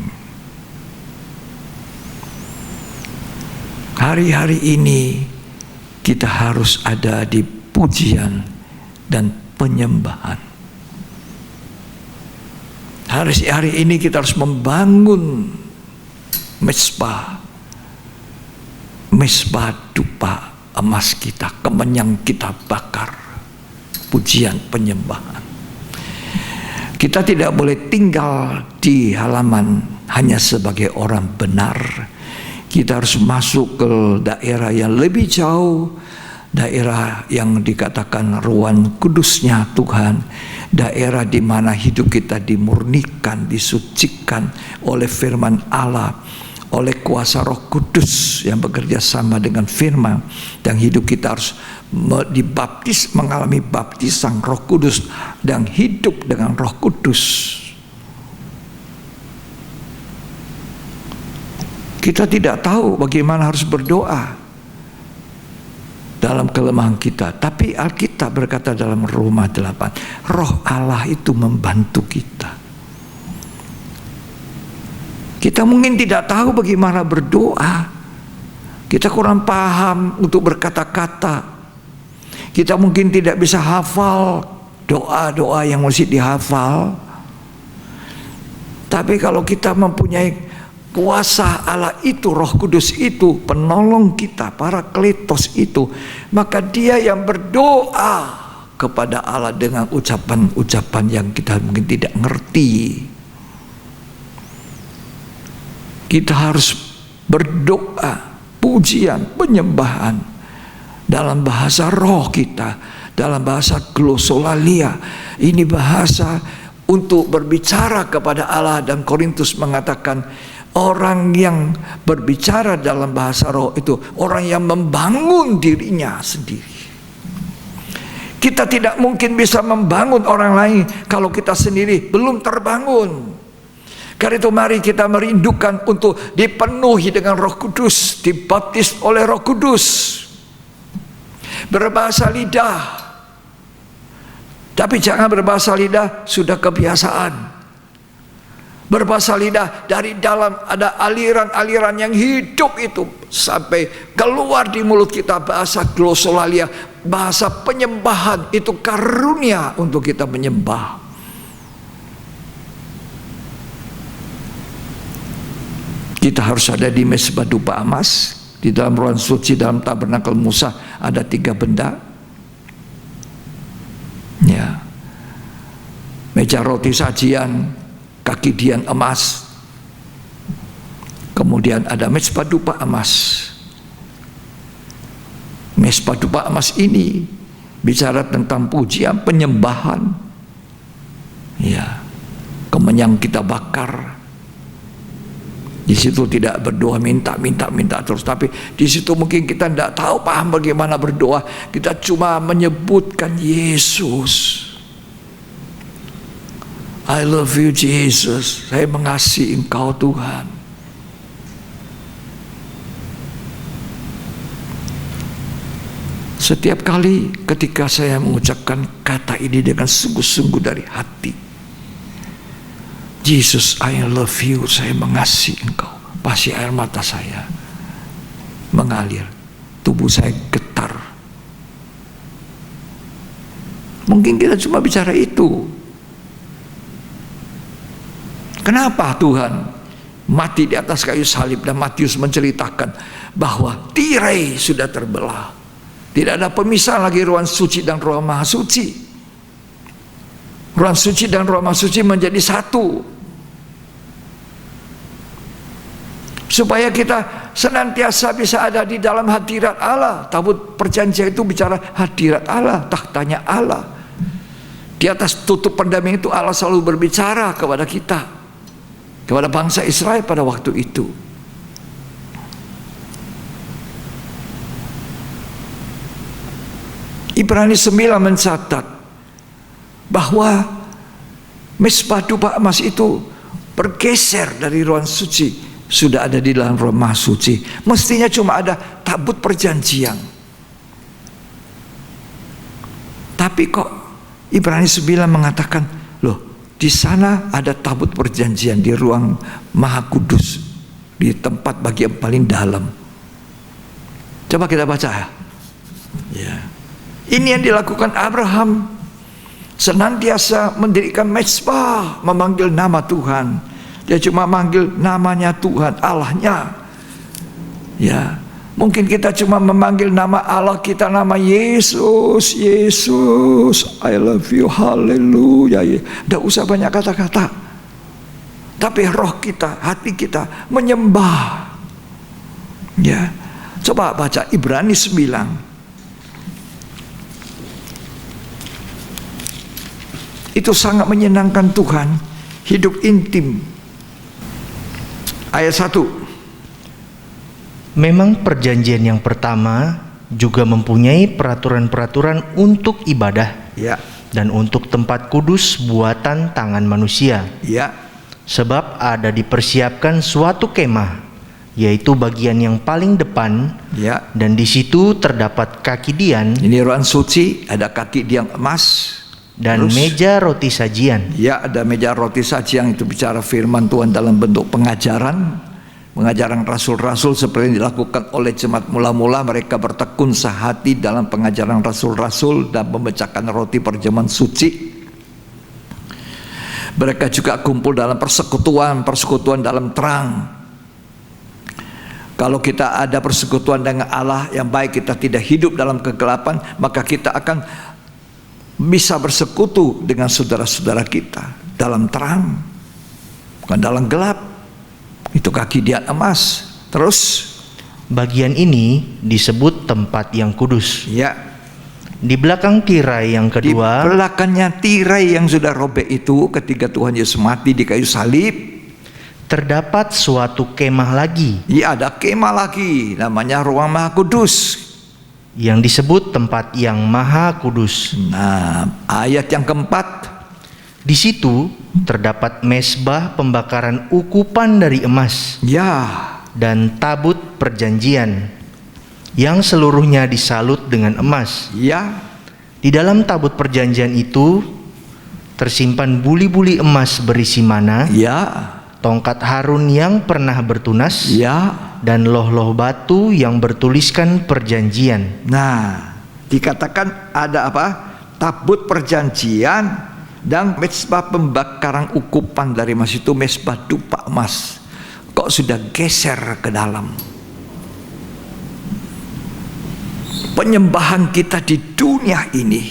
Hari-hari ini kita harus ada di pujian dan penyembahan. Hari ini kita harus membangun mezbah dupa emas kita, kemenyan kita bakar, pujian penyembahan. Kita tidak boleh tinggal di halaman hanya sebagai orang benar. Kita harus masuk ke daerah yang lebih jauh, daerah yang dikatakan ruang kudusnya Tuhan, daerah di mana hidup kita dimurnikan, disucikan oleh firman Allah, oleh kuasa Roh Kudus yang bekerja sama dengan firman, dan hidup kita harus dibaptis, mengalami baptisan Roh Kudus dan hidup dengan Roh Kudus. Kita tidak tahu bagaimana harus berdoa dalam kelemahan kita, tapi Alkitab berkata dalam Roma 8, Roh Allah itu membantu kita. Kita mungkin tidak tahu bagaimana berdoa. Kita kurang paham untuk berkata-kata. Kita mungkin tidak bisa hafal doa-doa yang mesti dihafal. Tapi kalau kita mempunyai kuasa Allah itu, Roh Kudus itu, penolong kita, Parakletos itu, maka dia yang berdoa kepada Allah dengan ucapan-ucapan yang kita mungkin tidak ngerti. Kita harus berdoa, pujian, penyembahan dalam bahasa roh kita, dalam bahasa glosolalia. Ini bahasa untuk berbicara kepada Allah, dan Korintus mengatakan orang yang berbicara dalam bahasa roh itu orang yang membangun dirinya sendiri. Kita tidak mungkin bisa membangun orang lain kalau kita sendiri belum terbangun. Karena itu mari kita merindukan untuk dipenuhi dengan Roh Kudus, dibaptis oleh Roh Kudus, berbahasa lidah. Tapi jangan berbahasa lidah sudah kebiasaan. Berbahasa lidah dari dalam ada aliran-aliran yang hidup itu sampai keluar di mulut kita bahasa glosolalia, bahasa penyembahan, itu karunia untuk kita menyembah. Kita harus ada di Mezbah Dupa Emas, di dalam ruang suci, dalam tabernakel Musa ada 3 benda. Ya. Meja roti sajian, kaki dian emas. Kemudian ada Mezbah Dupa Emas. Mezbah Dupa Emas ini bicara tentang pujian, penyembahan. Ya. Kemenyan kita bakar. Di situ tidak berdoa minta terus, tapi di situ mungkin kita tidak tahu paham bagaimana berdoa. Kita cuma menyebutkan Yesus. I love you Jesus. Saya mengasihi Engkau Tuhan. Setiap kali ketika saya mengucapkan kata ini dengan sungguh-sungguh dari hati, Jesus, I love you, saya mengasihi Engkau, pasti air mata saya mengalir, tubuh saya getar. Mungkin kita cuma bicara itu. Kenapa Tuhan mati di atas kayu salib? Dan Matius menceritakan bahwa tirai sudah terbelah. Tidak ada pemisahan lagi ruang suci dan ruang maha suci. Ruang suci dan ruang maha suci menjadi satu. Supaya kita senantiasa bisa ada di dalam hadirat Allah. Tabut perjanjian itu bicara hadirat Allah, tahtanya Allah. Di atas tutup pendamaian itu Allah selalu berbicara kepada kita, kepada bangsa Israel pada waktu itu. Ibrani 9 mencatat bahwa Mezbah Dupa Emas itu bergeser dari ruang suci, sudah ada di dalam ruang maha suci. Mestinya cuma ada tabut perjanjian, tapi kok Ibrani 9 mengatakan, loh, di sana ada tabut perjanjian di ruang maha kudus, di tempat bagian paling dalam. Coba kita baca ya. Ini yang dilakukan Abraham, senantiasa mendirikan mezbah, memanggil nama Tuhan. Dia cuma manggil namanya Tuhan, Allahnya. Ya, mungkin kita cuma memanggil nama Allah kita, nama Yesus, Yesus, I love you, haleluya. Tidak usah banyak kata-kata. Tapi roh kita, hati kita menyembah. Ya, coba baca Ibrani 9. Itu sangat menyenangkan Tuhan, hidup intim. Ayat 1. Memang perjanjian yang pertama juga mempunyai peraturan-peraturan untuk ibadah, ya, dan untuk tempat kudus buatan tangan manusia. Ya. Sebab ada dipersiapkan suatu kemah, yaitu bagian yang paling depan, ya, dan di situ terdapat kaki dian. Ini ruang suci, ada kaki dian emas. Dan terus, meja roti sajian. Ya, ada meja roti sajian, itu bicara firman Tuhan dalam bentuk pengajaran rasul-rasul seperti yang dilakukan oleh jemaat mula-mula. Mereka bertekun sehati dalam pengajaran rasul-rasul dan memecahkan roti perjamuan suci. Mereka juga kumpul dalam persekutuan dalam terang. Kalau kita ada persekutuan dengan Allah yang baik, kita tidak hidup dalam kegelapan, maka kita akan bisa bersekutu dengan saudara-saudara kita dalam terang, bukan dalam gelap. Itu kaki dian emas. Terus bagian ini disebut tempat yang kudus. Ya. Di belakang tirai yang kedua, di belakangnya tirai yang sudah robek itu ketika Tuhan Yesus mati di kayu salib, terdapat suatu kemah lagi. Ya, ada kemah lagi, namanya ruang maha kudus. yang disebut tempat yang maha kudus. Nah, ayat yang keempat, di situ terdapat mezbah pembakaran ukupan dari emas, ya, dan tabut perjanjian yang seluruhnya disalut dengan emas. ya, Di dalam tabut perjanjian itu tersimpan buli-buli emas berisi mana, ya, tongkat Harun yang pernah bertunas, ya. dan loh-loh batu yang bertuliskan perjanjian. Nah, dikatakan ada apa? Tabut perjanjian dan mezbah pembakaran ukupan dari emas, itu mezbah dupa emas. Kok sudah geser ke dalam? Penyembahan kita di dunia ini,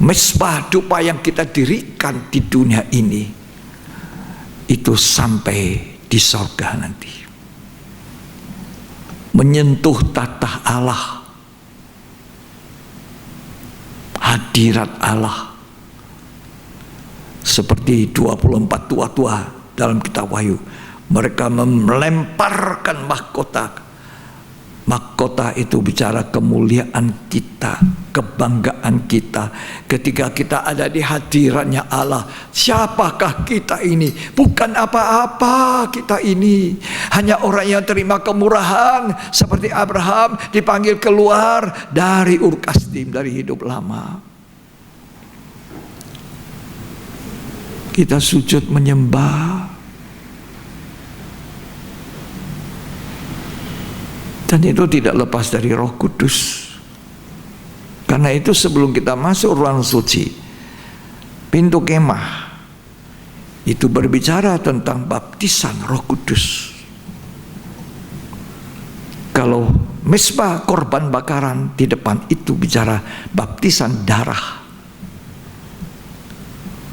mezbah dupa yang kita dirikan di dunia ini, itu sampai di sorga nanti, menyentuh tatah Allah, hadirat Allah, seperti 24 tua-tua dalam kitab Wahyu. Mereka melemparkan mahkota. Mahkota itu bicara kemuliaan kita, kebanggaan kita. Ketika kita ada di hadiratnya Allah, siapakah kita ini? Bukan apa-apa kita ini. Hanya orang yang terima kemurahan, seperti Abraham dipanggil keluar dari Ur Kasdim, dari hidup lama. Kita sujud menyembah. Dan itu tidak lepas dari Roh Kudus. Karena itu sebelum kita masuk ruang suci, pintu kemah itu berbicara tentang baptisan Roh Kudus. Kalau mezbah korban bakaran di depan itu bicara baptisan darah.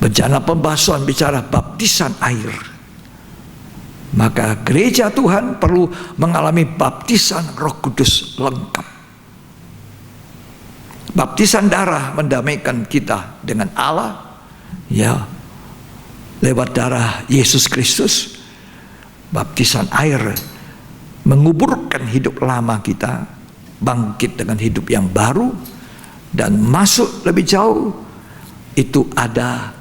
Bejana pembasuhan bicara baptisan air. Maka gereja Tuhan perlu mengalami baptisan Roh Kudus lengkap. Baptisan darah mendamaikan kita dengan Allah, ya, lewat darah Yesus Kristus. Baptisan air menguburkan hidup lama kita, bangkit dengan hidup yang baru, dan masuk lebih jauh. Itu ada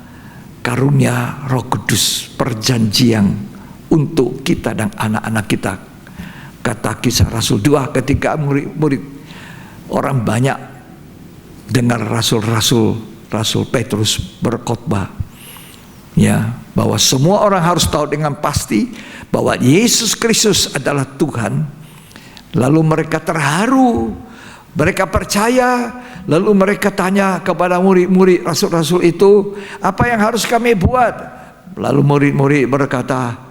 karunia Roh Kudus, perjanjian untuk kita dan anak-anak kita. Kata Kisah Rasul 2, ketika murid-murid, orang banyak dengar Rasul Petrus berkhotbah, ya, bahwa semua orang harus tahu dengan pasti bahwa Yesus Kristus adalah Tuhan. Lalu mereka terharu, mereka percaya. Lalu mereka tanya kepada murid-murid rasul-rasul itu, apa yang harus kami buat? Lalu murid-murid berkata,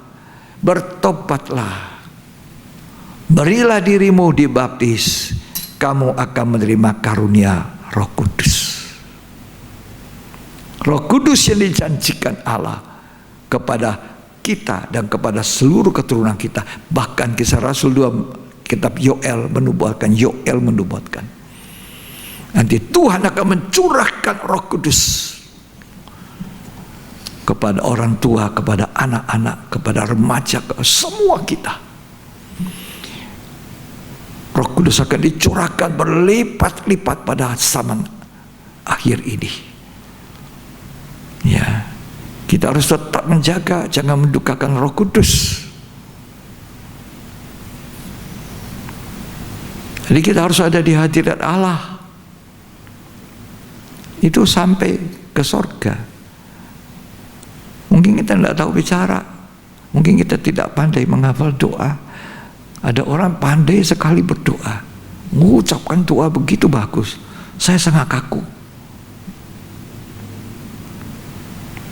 bertobatlah, berilah dirimu dibaptis, kamu akan menerima karunia Roh Kudus. Roh Kudus yang dijanjikan Allah kepada kita dan kepada seluruh keturunan kita. Bahkan Kisah Rasul 2, kitab Yoel menubuatkan, nanti Tuhan akan mencurahkan Roh Kudus kepada orang tua, kepada anak-anak, kepada remaja, ke semua kita. Roh Kudus akan dicurahkan berlipat-lipat pada zaman akhir ini. Ya, kita harus tetap menjaga, jangan mendukakan Roh Kudus. Jadi kita harus ada di hadirat Allah. Itu sampai ke sorga. Mungkin kita tidak tahu bicara, mungkin kita tidak pandai menghafal doa. Ada orang pandai sekali berdoa, mengucapkan doa begitu bagus, saya sangat kaku.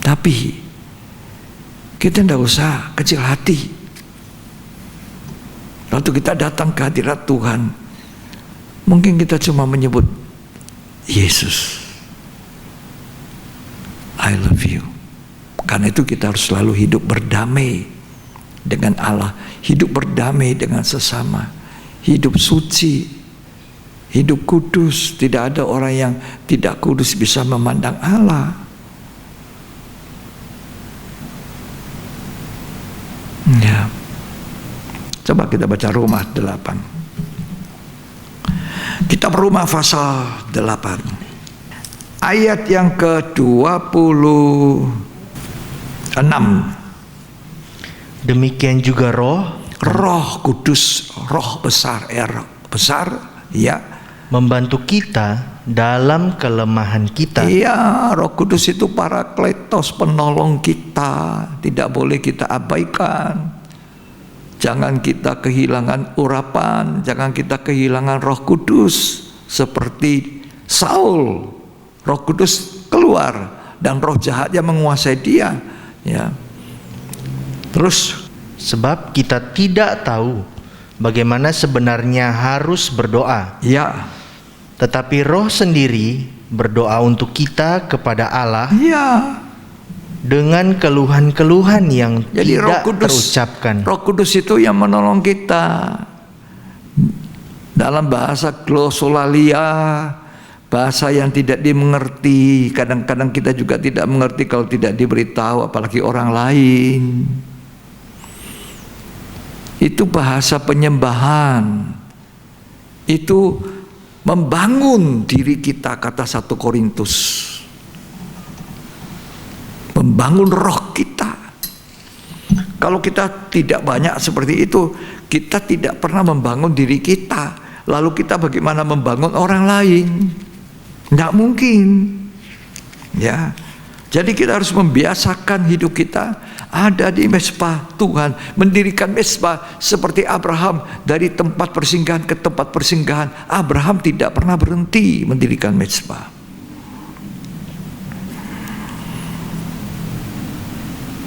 Tapi kita tidak usah kecil hati. Waktu kita datang ke hadirat Tuhan, mungkin kita cuma menyebut Yesus, I love you. Karena itu kita harus selalu hidup berdamai dengan Allah, hidup berdamai dengan sesama, hidup suci, hidup kudus. Tidak ada orang yang tidak kudus bisa memandang Allah. Ya. Coba kita baca Roma 8. Kitab Roma pasal 8 ayat yang ke-26. Demikian juga Roh Kudus, roh besar, besar, ya, membantu kita dalam kelemahan kita. Iya, Roh Kudus itu Parakletos, penolong kita, tidak boleh kita abaikan. Jangan kita kehilangan urapan, jangan kita kehilangan Roh Kudus seperti Saul. Roh Kudus keluar dan roh jahatnya menguasai dia, ya. Terus sebab kita tidak tahu bagaimana sebenarnya harus berdoa. Ya. Tetapi Roh sendiri berdoa untuk kita kepada Allah. Ya. Dengan keluhan-keluhan yang jadi tidak Roh Kudus, terucapkan. Roh Kudus itu yang menolong kita. Dalam bahasa glosolalia, bahasa yang tidak dimengerti. Kadang-kadang kita juga tidak mengerti kalau tidak diberitahu, apalagi orang lain. Itu bahasa penyembahan. Itu membangun diri kita, kata 1 Korintus. Membangun roh kita. Kalau kita tidak banyak seperti itu, kita tidak pernah membangun diri kita. Lalu kita bagaimana membangun orang lain? Tidak mungkin. Ya. Jadi kita harus membiasakan hidup kita ada di mezbah Tuhan, mendirikan mezbah seperti Abraham, dari tempat persinggahan ke tempat persinggahan. Abraham tidak pernah berhenti mendirikan mezbah.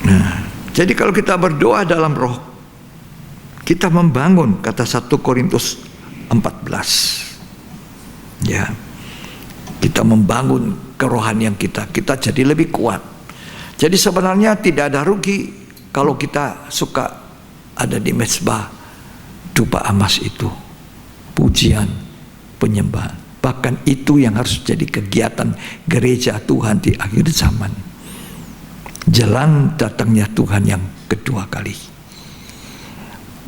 Nah, jadi kalau kita berdoa dalam roh, kita membangun, kata 1 Korintus 14. Ya. Kita membangun kerohanian kita jadi lebih kuat. Jadi sebenarnya tidak ada rugi kalau kita suka ada di mezbah dupa amas itu, pujian, penyembahan. Bahkan itu yang harus jadi kegiatan gereja Tuhan di akhir zaman. Jelang datangnya Tuhan yang kedua kali.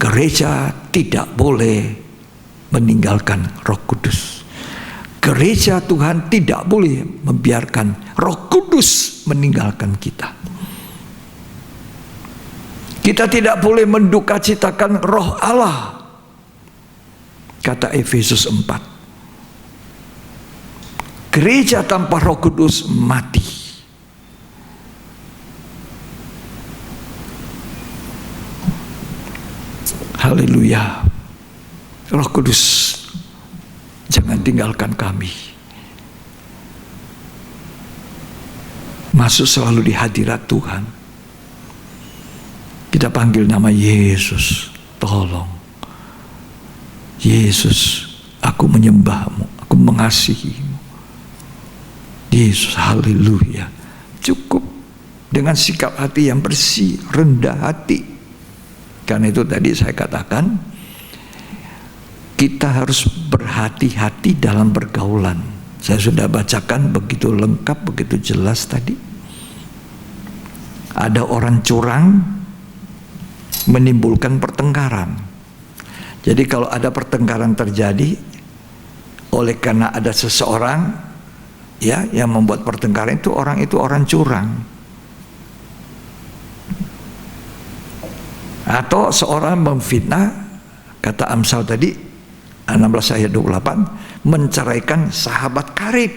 Gereja tidak boleh meninggalkan Roh Kudus. Gereja Tuhan tidak boleh membiarkan Roh Kudus meninggalkan kita. Kita tidak boleh mendukacitakan Roh Allah. Kata Efesus 4. Gereja tanpa Roh Kudus mati. Haleluya. Roh Kudus, jangan tinggalkan kami. Masuk selalu di hadirat Tuhan. Kita panggil nama Yesus, tolong. Yesus, aku menyembahmu, aku mengasihimu. Yesus, haleluya. Cukup dengan sikap hati yang bersih, rendah hati. Karena itu tadi saya katakan, kita harus berhati-hati dalam pergaulan. Saya sudah bacakan begitu lengkap, begitu jelas tadi. Ada orang curang menimbulkan pertengkaran. Jadi kalau ada pertengkaran terjadi oleh karena ada seseorang ya yang membuat pertengkaran, itu orang curang. Atau seorang memfitnah, kata Amsal tadi 16 ayat 28, menceraikan sahabat karib.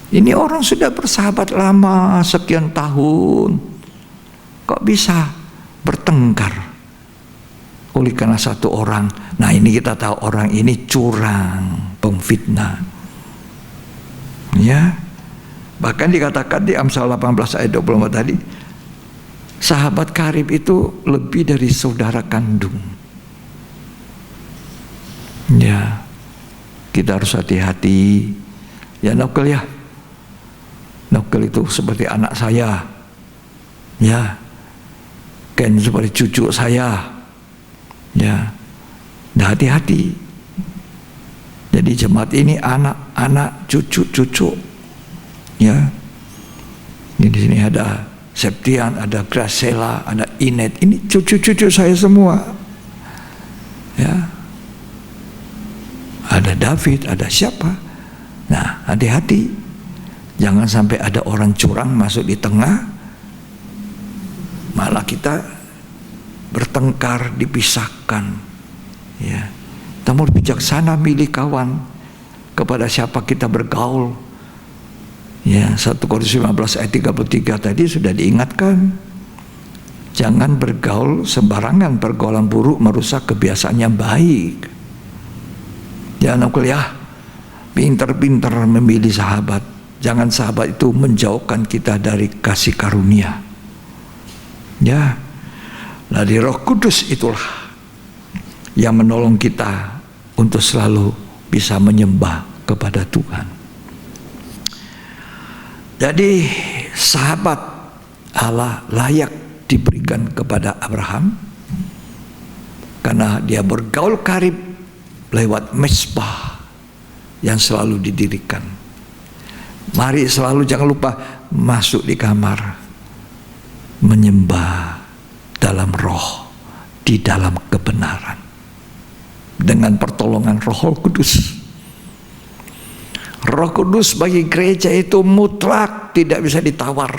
Ini orang sudah bersahabat lama sekian tahun, kok bisa bertengkar oleh karena satu orang. Nah, ini kita tahu orang ini curang, pemfitnah. Ya. Bahkan dikatakan di Amsal 18 ayat 24 tadi, sahabat karib itu lebih dari saudara kandung. Ya, kita harus hati-hati. Ya, Nokel ya. Nokel itu seperti anak saya. Ya. Ken seperti cucu saya. Ya. Nah, hati-hati. Jadi jemaat ini anak-anak, cucu-cucu. Ya. Di sini ada Septian, ada Gracela, ada Inet. Ini cucu-cucu saya semua. Ya. ada David, ada siapa. Nah, hati-hati, jangan sampai ada orang curang masuk di tengah, malah kita bertengkar, dipisahkan. Ya, kita mau bijaksana milih kawan, kepada siapa kita bergaul. Ya, 1 Korintus 15 ayat 33 tadi sudah diingatkan. Jangan bergaul sembarangan, pergaulan buruk merusak kebiasaan yang baik. Jangan kuliah pintar-pintar memilih sahabat. Jangan sahabat itu menjauhkan kita dari kasih karunia. Ya, dari Roh Kudus itulah yang menolong kita untuk selalu bisa menyembah kepada Tuhan. Jadi sahabat Allah layak diberikan kepada Abraham karena dia bergaul karib lewat mezbah yang selalu didirikan. Mari selalu jangan lupa masuk di kamar menyembah dalam roh, di dalam kebenaran, dengan pertolongan Roh Kudus. Roh Kudus bagi gereja itu mutlak, tidak bisa ditawar.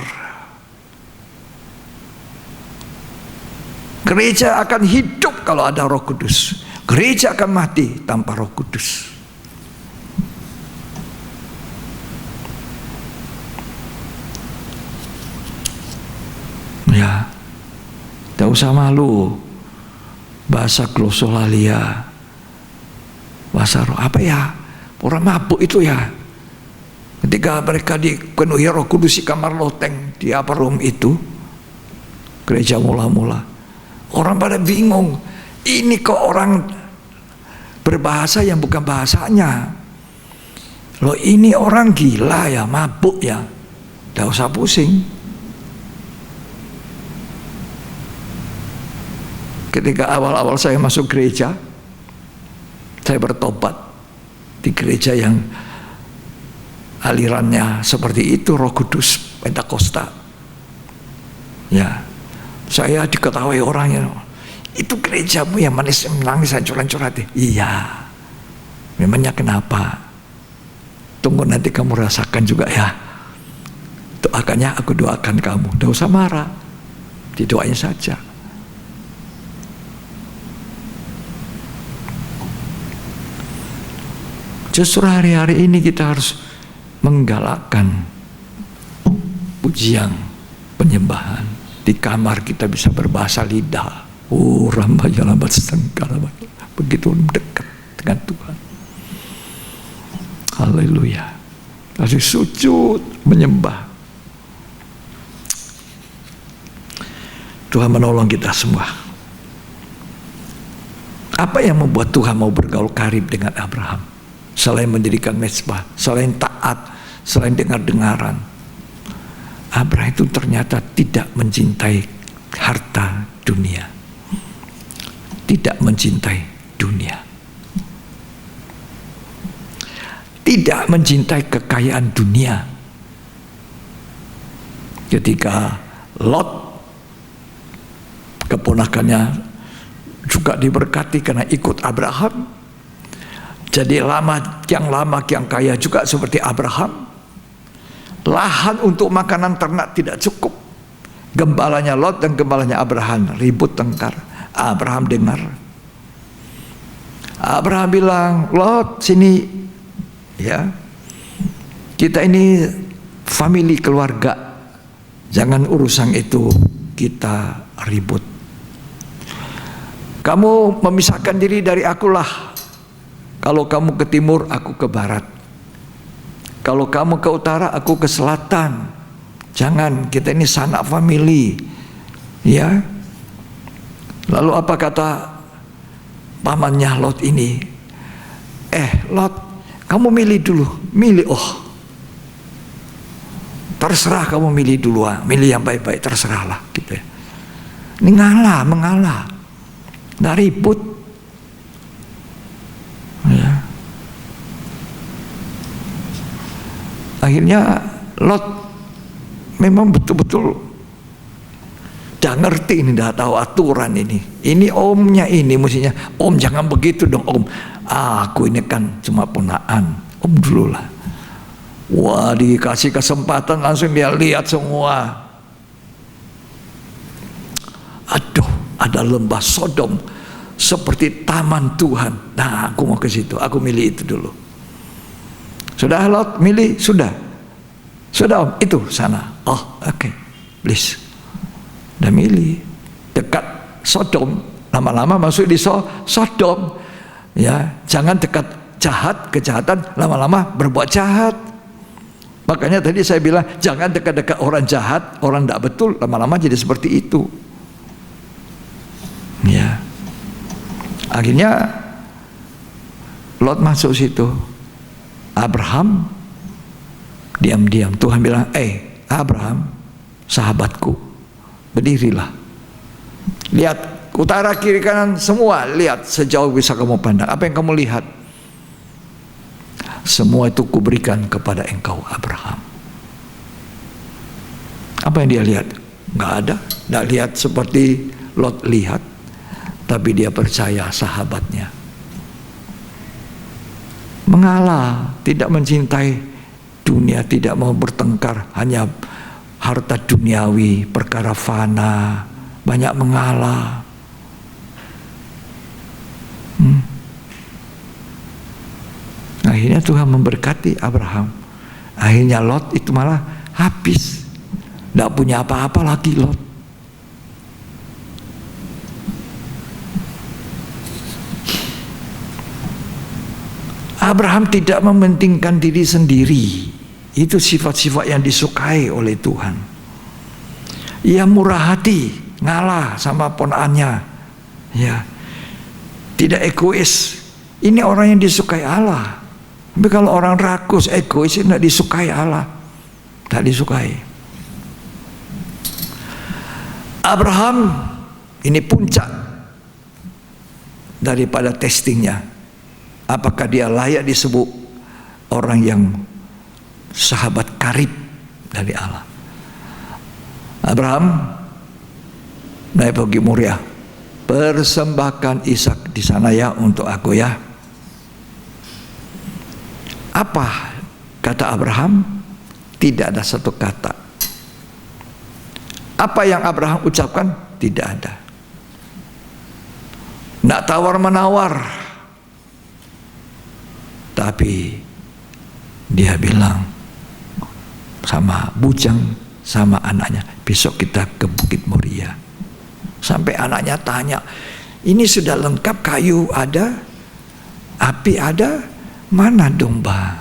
Gereja akan hidup kalau ada Roh Kudus. Gereja akan mati tanpa Roh Kudus. Ya, tidak usah malu. Bahasa glosolalia, bahasa roh apa ya? Orang mabuk itu ya. Ketika mereka dipenuhi Roh Kudus di kamar loteng di upper room itu, gereja mula-mula, orang pada bingung. Ini kok orang berbahasa yang bukan bahasanya. Loh, ini orang gila ya, mabuk ya. Tidak usah pusing. Ketika awal-awal saya masuk gereja, saya bertobat di gereja yang alirannya seperti itu, Roh Kudus, Pentakosta. Ya, saya diketahui orangnya, itu gerejamu yang manis menangis hancur-hancur hati. Iya, memangnya kenapa? Tunggu nanti kamu rasakan juga ya. Doakannya, aku doakan kamu. Tidak usah marah, didoain saja. Justru hari-hari ini kita harus menggalakkan pujian, penyembahan. Di kamar kita bisa berbahasa lidah. Begitu dekat dengan Tuhan. Haleluya. Harus sujud, menyembah. Tuhan menolong kita semua. Apa yang membuat Tuhan mau bergaul karib dengan Abraham? Selain mendirikan mezbah, selain taat, selain dengar-dengaran, Abraham itu ternyata tidak mencintai harta dunia, tidak mencintai dunia, tidak mencintai kekayaan dunia. Ketika Lot, keponakannya, juga diberkati karena ikut Abraham. Jadi yang kaya juga seperti Abraham. Lahan untuk makanan ternak tidak cukup. Gembalanya Lot dan gembalanya Abraham ribut tengkar. Abraham dengar. Abraham bilang, Lot sini, ya, kita ini family keluarga. Jangan urusan itu kita ribut. Kamu memisahkan diri dari akulah. Kalau kamu ke timur, aku ke barat. Kalau kamu ke utara, aku ke selatan. Jangan, kita ini sanak family. Ya. Lalu apa kata pamannya Lot ini? Lot, kamu milih dulu. Milih, terserah kamu milih dulu. Milih yang baik-baik, terserahlah. Gitu ya. Ini mengalah. Nggak ribut. Ya. Akhirnya Lot memang betul-betul Dah ngerti ini, dah tahu aturan ini. Ini omnya ini mestinya, om jangan begitu dong om. Aku ini kan cuma ponaan, om dulu lah. Wah, dikasih kesempatan langsung dia lihat semua. Aduh, ada lembah Sodom seperti taman Tuhan. Nah, aku mau ke situ, aku milih itu dulu. Sudah Lot milih? Sudah om, itu sana. Oh oke, please. Udah milih dekat Sodom, lama-lama masuk di Sodom. Ya, jangan dekat kejahatan, lama-lama berbuat jahat. Makanya tadi saya bilang jangan dekat-dekat orang jahat, orang tidak betul, lama-lama jadi seperti itu. Ya, akhirnya Lot masuk situ. Abraham diam-diam, Tuhan bilang, Abraham, sahabatku, berdirilah. Lihat utara, kiri, kanan, semua lihat sejauh bisa kamu pandang. Apa yang kamu lihat? Semua itu kuberikan kepada engkau, Abraham. Apa yang dia lihat? Nggak ada. Nggak lihat seperti Lot lihat, tapi dia percaya sahabatnya. Mengalah, tidak mencintai dunia, tidak mau bertengkar, hanya harta duniawi, perkara fana, banyak mengalah. Akhirnya Tuhan memberkati Abraham. Akhirnya Lot itu malah habis, tidak punya apa-apa lagi Lot. Abraham tidak mementingkan diri sendiri. Itu sifat-sifat yang disukai oleh Tuhan. Ia murah hati, ngalah sama ponaannya. Ya, tidak egois. Ini orang yang disukai Allah. Tapi kalau orang rakus, egois, tidak disukai Allah. Tak disukai. Abraham ini puncak daripada testingnya. Apakah dia layak disebut orang yang sahabat karib dari Allah? Abraham naik pergi Moriah, persembahkan Ishak di sana ya untuk aku ya. Apa kata Abraham? Tidak ada satu kata. Apa yang Abraham ucapkan? Tidak ada. Tidak tawar-menawar. Tapi dia bilang sama bujang, sama anaknya, besok kita ke Bukit Moriah. Sampai anaknya tanya, ini sudah lengkap, kayu ada, api ada, mana domba?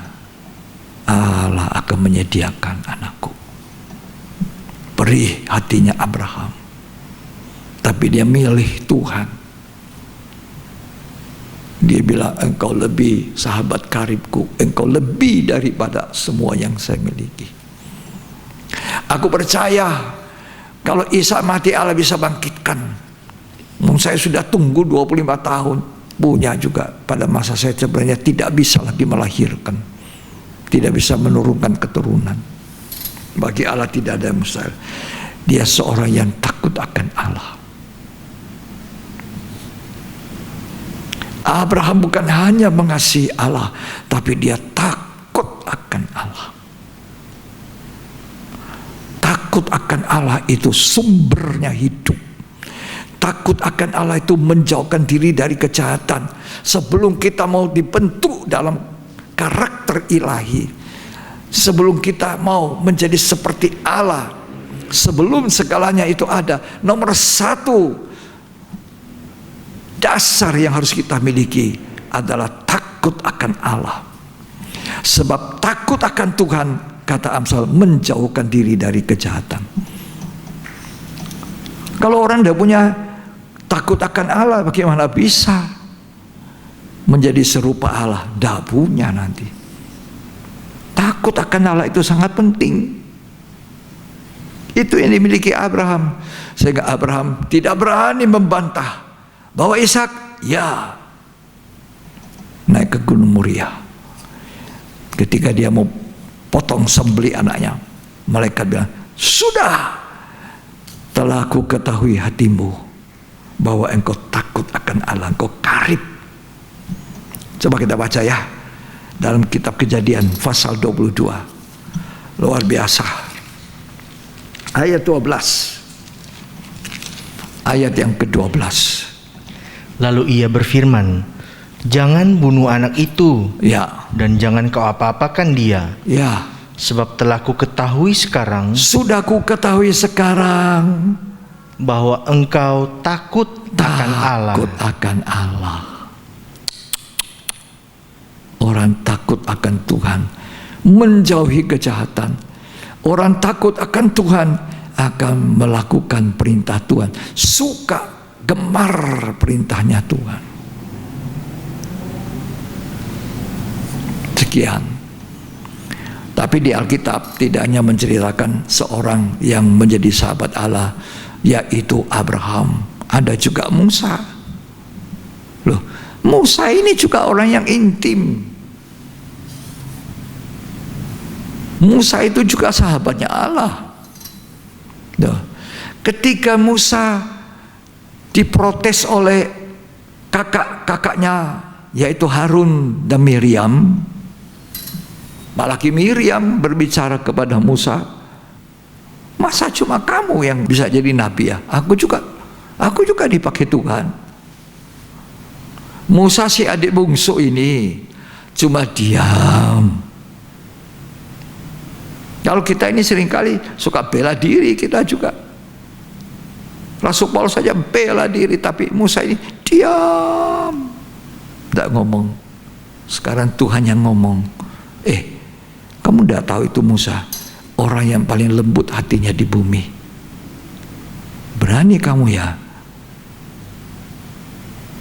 Allah akan menyediakan anakku. Perih hatinya Abraham. Tapi dia milih Tuhan. Dia bilang, engkau lebih sahabat karibku, engkau lebih daripada semua yang saya miliki. Aku percaya kalau Ishak mati Allah bisa bangkitkan. Saya sudah tunggu 25 tahun, punya juga pada masa saya sebenarnya tidak bisa lagi melahirkan, tidak bisa menurunkan keturunan. Bagi Allah tidak ada yang mustahil. Dia seorang yang takut akan Allah. Abraham bukan hanya mengasihi Allah, tapi dia takut akan Allah. Takut akan Allah itu sumbernya hidup. Takut akan Allah itu menjauhkan diri dari kejahatan. Sebelum kita mau dibentuk dalam karakter ilahi, sebelum kita mau menjadi seperti Allah, sebelum segalanya itu ada, nomor satu dasar yang harus kita miliki adalah takut akan Allah. Sebab takut akan Tuhan, kata Amsal, menjauhkan diri dari kejahatan. Kalau orang tidak punya takut akan Allah, bagaimana bisa menjadi serupa Allah? Tidak punya nanti. Takut akan Allah itu sangat penting. Itu yang dimiliki Abraham. Sehingga Abraham tidak berani membantah bahwa Ishak ya naik ke Gunung Moriah. Ketika dia mau potong sembelih anaknya, malaikat bilang, sudah telah ku ketahui hatimu, bahwa engkau takut akan Allah, engkau karib. Coba kita baca ya, dalam kitab Kejadian pasal 22. Luar biasa. Ayat 12. Ayat yang ke-12. Lalu ia berfirman, jangan bunuh anak itu, ya, dan jangan kau apa-apakan dia, ya, sebab telah ku ketahui sekarang, sudah ku ketahui sekarang, bahwa engkau takut akan Allah. Takut akan Allah. Orang takut akan Tuhan, menjauhi kejahatan. Orang takut akan Tuhan akan melakukan perintah Tuhan, suka, gemar perintahnya Tuhan. Sekian. Tapi di Alkitab tidak hanya menceritakan seorang yang menjadi sahabat Allah, yaitu Abraham. Ada juga Musa. Loh, Musa ini juga orang yang intim. Musa itu juga sahabatnya Allah. Loh, ketika Musa diprotes oleh kakak-kakaknya, yaitu Harun dan Miriam, malah Miriam berbicara kepada Musa, masa cuma kamu yang bisa jadi nabi ya? Aku juga dipakai Tuhan. Musa si adik bungsu ini cuma diam. Kalau kita ini seringkali suka bela diri, kita juga. Rasul Paulus saja bela diri, tapi Musa ini diam, tidak ngomong. Sekarang Tuhan yang ngomong. Kamu tidak tahu itu Musa, orang yang paling lembut hatinya di bumi. Berani kamu ya?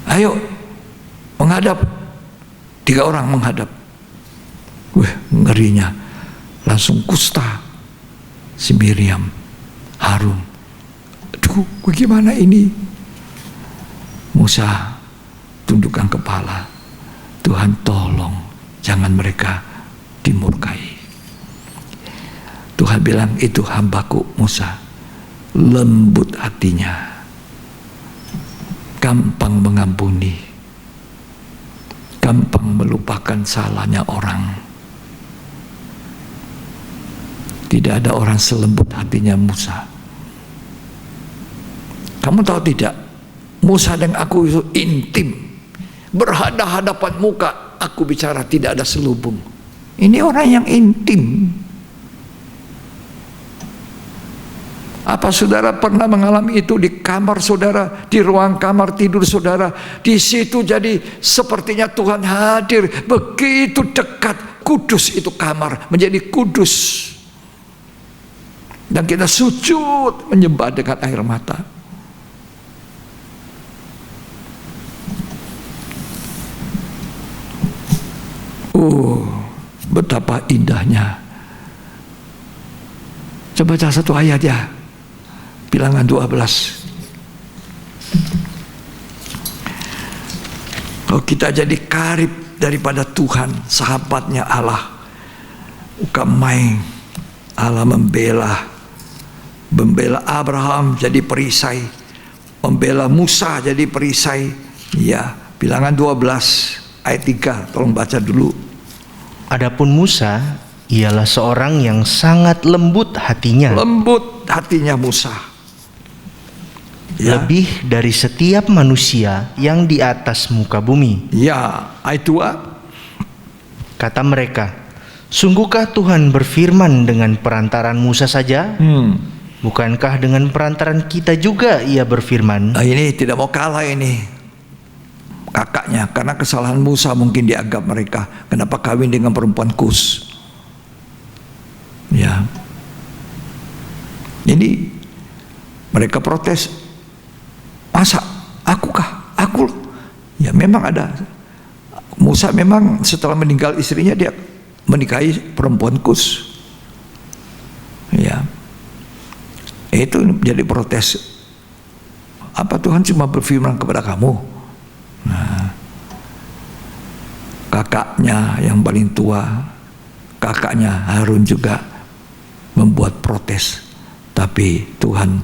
Ayo menghadap. 3 orang menghadap. Ngerinya. Langsung kusta si Miriam, Harun. Aduh, bagaimana ini? Musa tundukkan kepala. Tuhan tolong, jangan mereka dimurkai. Tuhan bilang, itu hambaku Musa, lembut hatinya, gampang mengampuni, gampang melupakan salahnya orang. Tidak ada orang selembut hatinya Musa. Kamu tahu tidak, Musa dan aku itu intim, berhadapan muka, aku bicara tidak ada selubung. Ini orang yang intim. Apa saudara pernah mengalami itu di kamar saudara, di ruang kamar tidur saudara? Di situ jadi sepertinya Tuhan hadir, begitu dekat, kudus itu kamar, menjadi kudus. Dan kita sujud menyembah dengan air mata. Betapa indahnya. Coba baca satu ayat ya. Bilangan 12. Kalau kita jadi karib daripada Tuhan, sahabatnya Allah, ukamai Allah membela Abraham jadi perisai, membela Musa jadi perisai. Ya, Bilangan 12 ayat 3, tolong baca dulu. Adapun Musa ialah seorang yang sangat lembut hatinya. Lembut hatinya Musa. Ya. Lebih dari setiap manusia yang di atas muka bumi. Ya, ayat 2. Kata mereka, sungguhkah Tuhan berfirman dengan perantaran Musa saja? Bukankah dengan perantaran kita juga ia berfirman? Ini tidak mau kalah ini kakaknya, karena kesalahan Musa mungkin dianggap mereka, kenapa kawin dengan perempuan Kus? Ya, jadi mereka protes, masa akukah? Aku? Ya memang ada. Musa memang setelah meninggal istrinya dia menikahi perempuan Kus. Ya, itu jadi protes. Apa Tuhan cuma berfirman kepada kamu? Nah, kakaknya yang paling tua, kakaknya Harun juga membuat protes, tapi Tuhan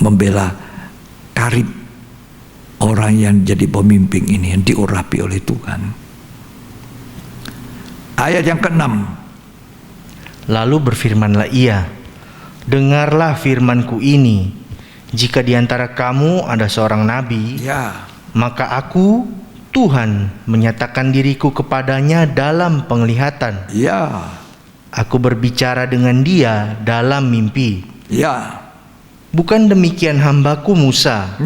membela karib orang yang jadi pemimpin ini, yang diurapi oleh Tuhan. Ayat yang ke-6. Lalu berfirmanlah ia, dengarlah firmanku ini, jika di antara kamu ada seorang nabi, maka aku, Tuhan, menyatakan diriku kepadanya dalam penglihatan. Aku berbicara dengan dia dalam mimpi. Bukan demikian hambaku Musa,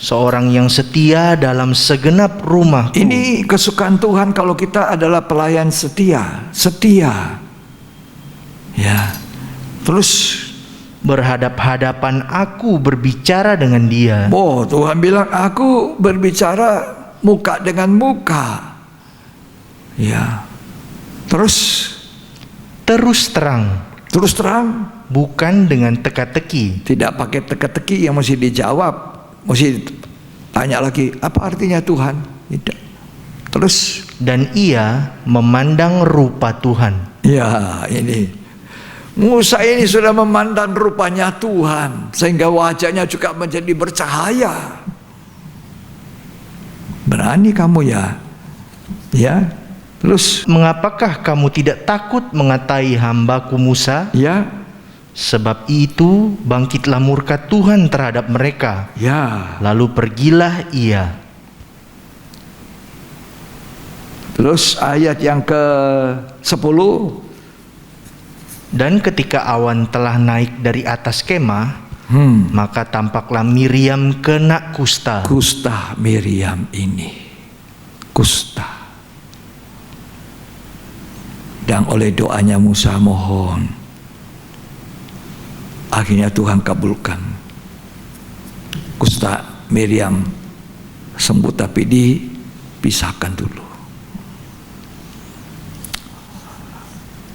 seorang yang setia dalam segenap rumahku. Ini kesukaan Tuhan kalau kita adalah pelayan setia. Terus berhadap-hadapan aku berbicara dengan dia. Tuhan bilang aku berbicara muka dengan muka. Terus terang, bukan dengan teka-teki. Tidak pakai teka-teki yang mesti dijawab, mesti tanya lagi, apa artinya Tuhan? Tidak. Terus, dan ia memandang rupa Tuhan. Ini Musa ini sudah memandang rupanya Tuhan, sehingga wajahnya juga menjadi bercahaya. Berani kamu Terus, mengapakah kamu tidak takut mengatai hambaku Musa? Sebab itu bangkitlah murka Tuhan terhadap mereka. Lalu pergilah ia. Terus ayat yang ke-10. Dan ketika awan telah naik dari atas kemah, maka tampaklah Miriam kena kusta. Kusta Miriam ini, kusta. Dan oleh doanya Musa mohon, akhirnya Tuhan kabulkan. Kusta Miriam sembuh, tapi dipisahkan dulu.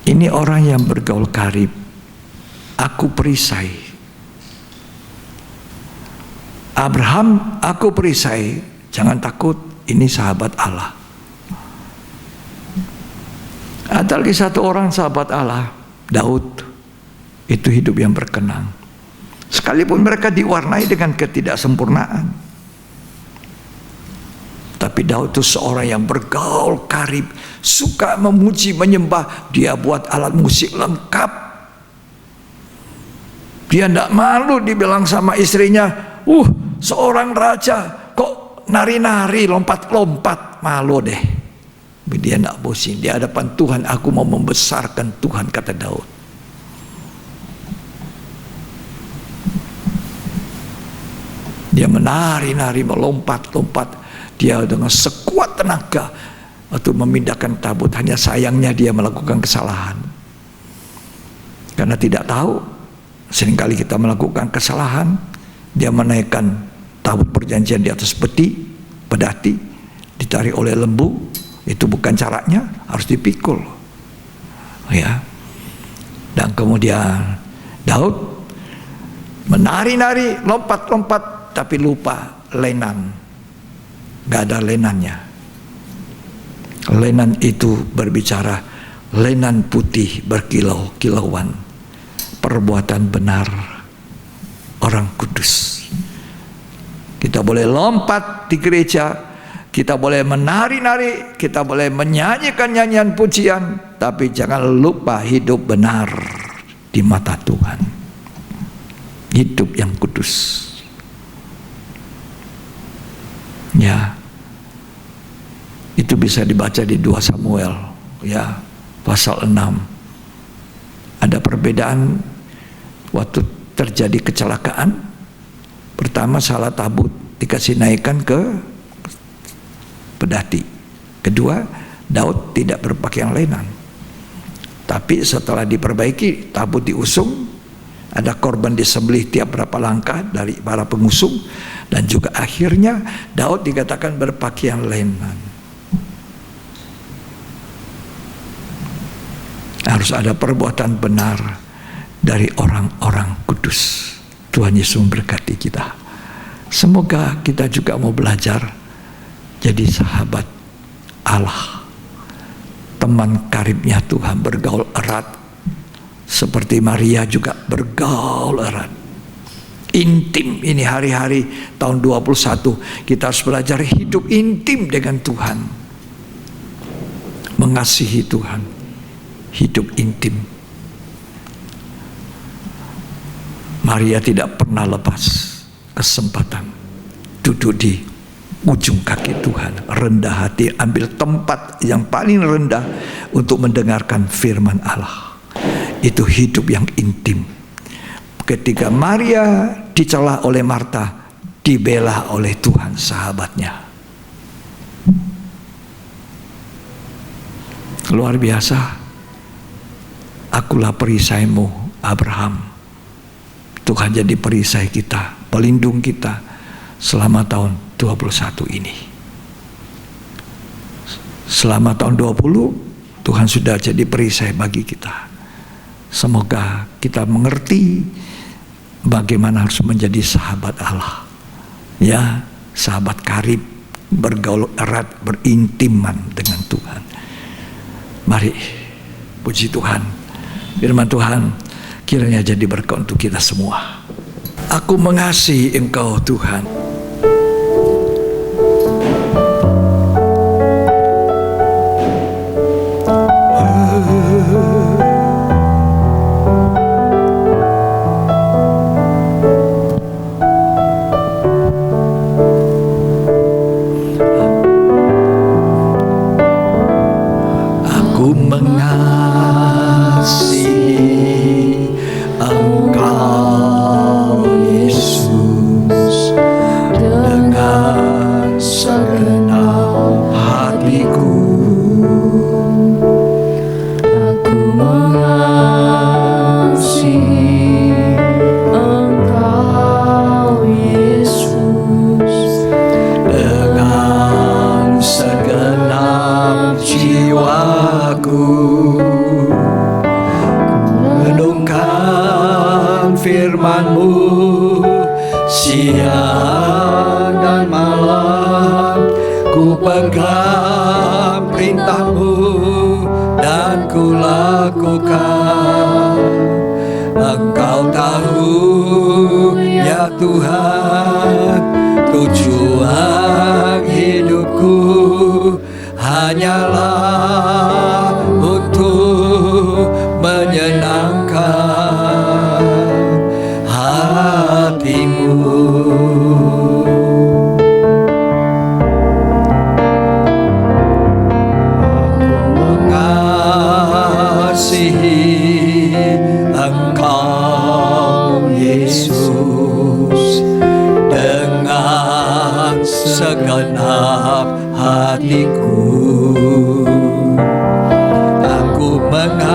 Ini orang yang bergaul karib. Aku perisai. Abraham, aku perisai. Jangan takut, ini sahabat Allah. Ada lagi satu orang sahabat Allah, Daud. Itu hidup yang berkenan. Sekalipun mereka diwarnai dengan ketidaksempurnaan, tapi Daud itu seorang yang bergaul karib, suka memuji, menyembah. Dia buat alat musik lengkap. Dia tidak malu dibilang sama istrinya, seorang raja kok nari-nari, lompat-lompat. Malu deh. Dia tidak bosan. Di hadapan Tuhan, aku mau membesarkan Tuhan, kata Daud. Dia menari-nari, melompat-lompat. Dia dengan sekuat tenaga untuk memindahkan tabut. Hanya sayangnya dia melakukan kesalahan. Karena tidak tahu, seringkali kita melakukan kesalahan. Dia menaikkan tabut perjanjian di atas pedati, ditarik oleh lembu. Itu bukan caranya, harus dipikul. Dan kemudian Daud menari-nari, lompat-lompat, tapi lupa lenan. Gak ada lenannya. Lenan itu berbicara, lenan putih berkilau-kilauan, perbuatan benar orang kudus. Kita boleh lompat di gereja, kita boleh menari-nari, kita boleh menyanyikan nyanyian pujian, tapi jangan lupa hidup benar di mata Tuhan. Hidup yang kudus. Itu bisa dibaca di 2 Samuel pasal 6. Ada perbedaan waktu terjadi kecelakaan. Pertama, salah tabut dikasih naikkan ke pedati. Kedua, Daud tidak berpakaian lenan. Tapi setelah diperbaiki, tabut diusung, ada korban disembelih tiap berapa langkah dari para pengusung, dan juga akhirnya Daud dikatakan berpakaian lenan. Harus ada perbuatan benar dari orang-orang kudus. Tuhan Yesus memberkati kita. Semoga kita juga mau belajar jadi sahabat Allah, teman karibnya Tuhan, bergaul erat seperti Maria juga bergaul erat. Intim, ini hari-hari tahun 21 kita harus belajar hidup intim dengan Tuhan, mengasihi Tuhan, hidup intim. Maria tidak pernah lepas kesempatan duduk di ujung kaki Tuhan, rendah hati, ambil tempat yang paling rendah untuk mendengarkan firman Allah. Itu hidup yang intim. Ketika Maria dicela oleh Marta, dibela oleh Tuhan sahabatnya. Luar biasa. Akulah perisaimu, Abraham. Tuhan jadi perisai kita, pelindung kita selama tahun 21 ini. Selama tahun 20 Tuhan sudah jadi perisai bagi kita. Semoga kita mengerti bagaimana harus menjadi sahabat Allah, ya, sahabat karib, bergaul erat, berintiman dengan Tuhan. Mari, puji Tuhan, firman Tuhan kiranya jadi berkat untuk kita semua. Aku mengasihi Engkau Tuhan. Siang dan malam ku pegang perintah-Mu dan ku lakukan. Engkau tahu ya Tuhan, tujuan hidupku hanyalah untuk menyenangkan hati-Mu. Mengasihi Engkau Yesus dengan segenap hatiku. Aku mengasihi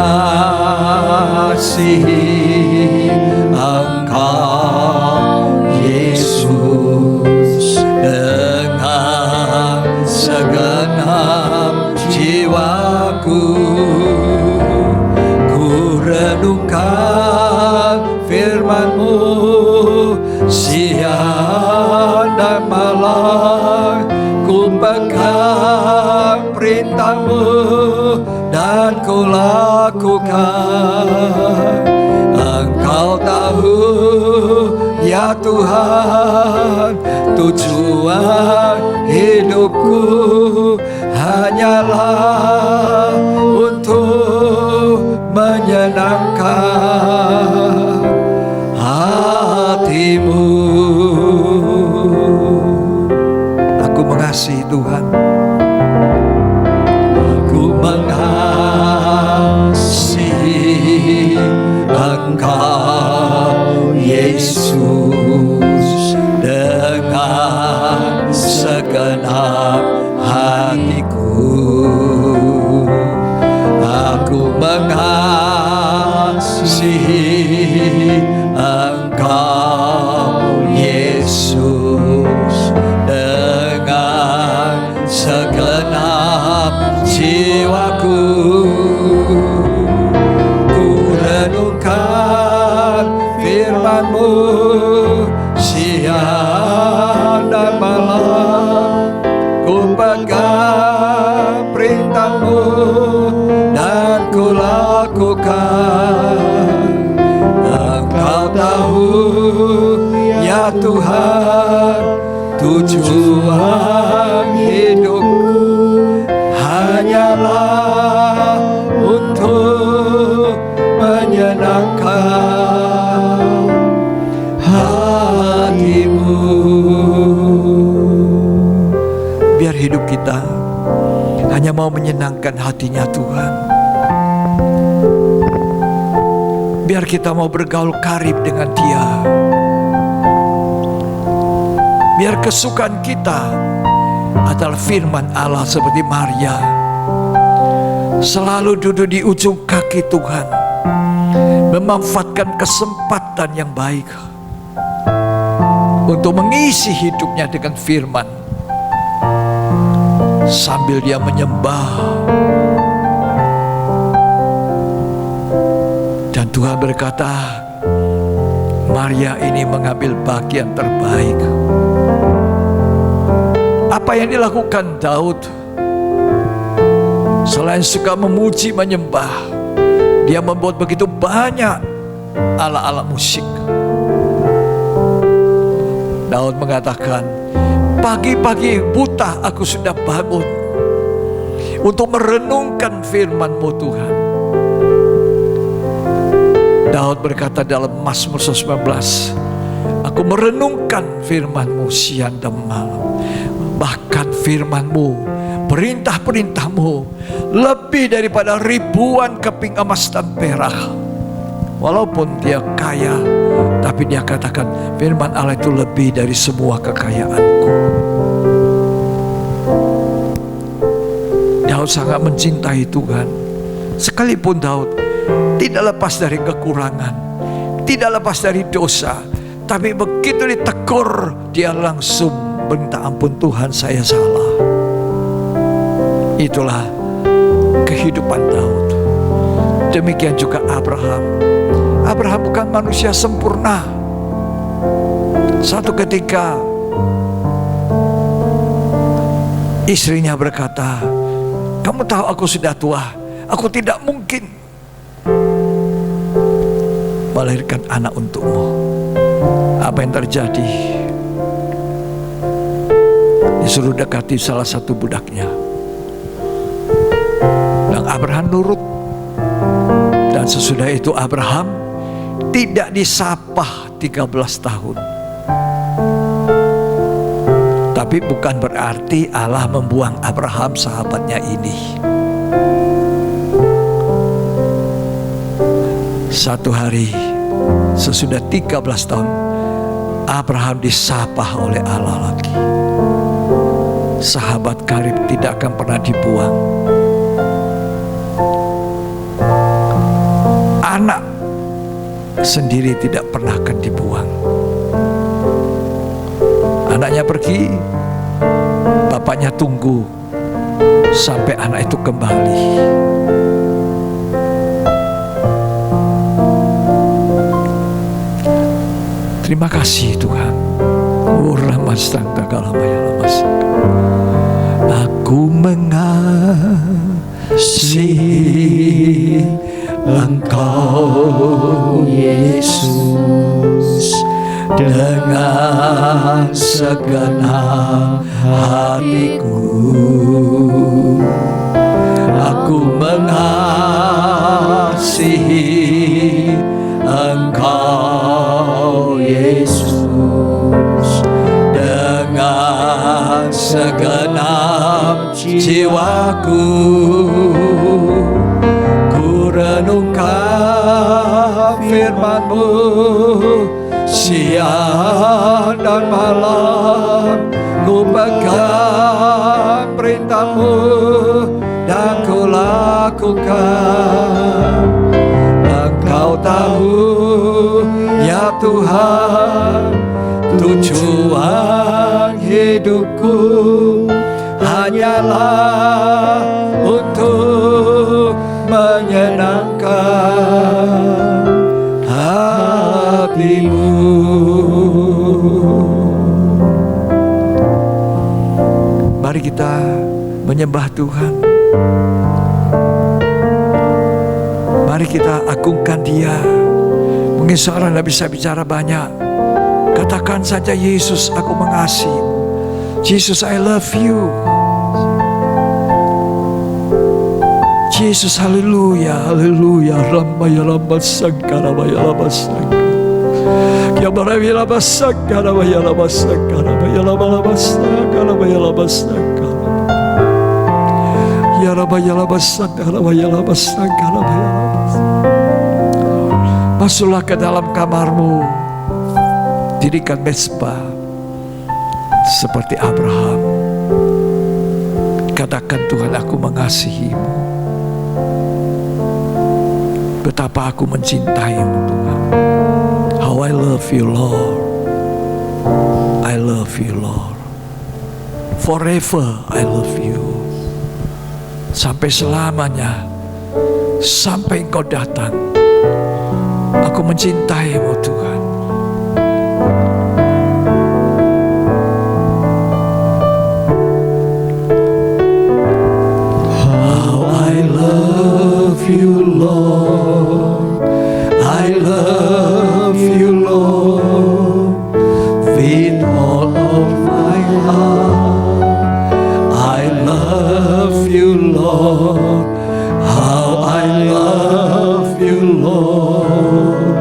Engkau Yesus dengan segenap jiwaku. Ku renungkan firman-Mu siang dan malam, ku pegang perintah-Mu dan ku lakukan. Engkau tahu ya Tuhan, tujuan hidupku hanyalah untuk menyenangkan hati-Mu. Aku mengasihi Tuhan. Aku mengasihi Engkau Yesus dengan segenap hatiku. Aku mengasihi Engkau Yesus dengan segenap jiwaku. Ku renungkan firman-Mu Tuhan, tujuan hidupku hanyalah untuk menyenangkan hatimu. Biar hidup kita hanya mau menyenangkan hatinya Tuhan. Biar kita mau bergaul karib dengan Dia. Biar kesukaan kita adalah firman Allah seperti Maria, selalu duduk di ujung kaki Tuhan, memanfaatkan kesempatan yang baik untuk mengisi hidupnya dengan firman, sambil dia menyembah. Dan Tuhan berkata, Maria ini mengambil bagian terbaik. Apa yang dilakukan Daud, selain suka memuji menyembah, dia membuat begitu banyak ala-ala musik. Daud mengatakan, pagi-pagi buta aku sudah bangun untuk merenungkan firman-Mu Tuhan. Daud berkata dalam Mazmur 19, aku merenungkan firman-Mu siang dan malam. Bahkan firman-Mu, perintah-perintah-Mu lebih daripada ribuan keping emas dan perak. Walaupun dia kaya, tapi dia katakan firman Allah itu lebih dari semua kekayaanku. Daud sangat mencintai Tuhan. Sekalipun Daud tidak lepas dari kekurangan, tidak lepas dari dosa, tapi begitu ditegur, dia langsung minta ampun, Tuhan saya salah. Itulah kehidupan Daud. Demikian juga Abraham. Abraham bukan manusia sempurna. Satu ketika istrinya berkata, kamu tahu aku sudah tua, aku tidak mungkin melahirkan anak untukmu. Apa yang terjadi? Disuruh dekati salah satu budaknya, dan Abraham nurut. Dan sesudah itu Abraham tidak disapah 13 tahun. Tapi bukan berarti Allah membuang Abraham sahabatnya ini. Satu hari sesudah 13 tahun Abraham disapah oleh Allah lagi. Sahabat karib tidak akan pernah dibuang. Anak sendiri tidak pernah akan dibuang. Anaknya pergi, bapaknya tunggu sampai anak itu kembali. Terima kasih Tuhan. Aku mengasihi Engkau Yesus dengan segenap hatiku. Aku mengasihi Engkau Yesus dengan segenap jiwaku. Ku renungkan firman-Mu siang dan malam. Ku pegang perintah-Mu dan ku lakukan. Engkau tahu ya Tuhan, tujuan hidupku hanyalah untuk menyenangkan hati-Mu. Mari kita menyembah Tuhan. Mari kita agungkan Dia. Mungkin seorang tidak bisa bicara banyak, Katakan saja, Yesus, aku mengasihimu. Jesus, I love you. Jesus, haleluya, haleluya. Ramaya lamba sangkara maya lamba sangkara. Ya marawi lamba sangkara maya lamba sangkara maya lamba sangkara maya lamba sangkara. Ya ramaya lamba sangkara maya lamba sangkara maya lamba. Masuklah ke dalam kamarmu, dirikan mezbah seperti Abraham. Katakan, Tuhan, aku mengasihimu. Betapa aku mencintaimu, Tuhan. How I love you, Lord. I love you, Lord. Forever I love you. Sampai selamanya, sampai Engkau datang, aku mencintaimu, Tuhan. You, Lord, I love you, Lord, with all of my heart. I love you, Lord, how I love you, Lord.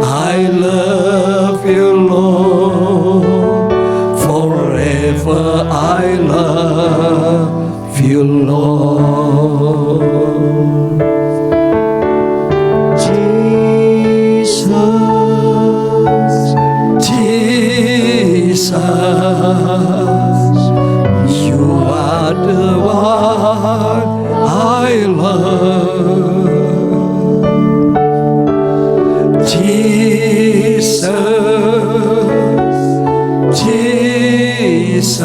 I love you, Lord, forever I love you, Lord. You are the one I love. Jesus, Jesus,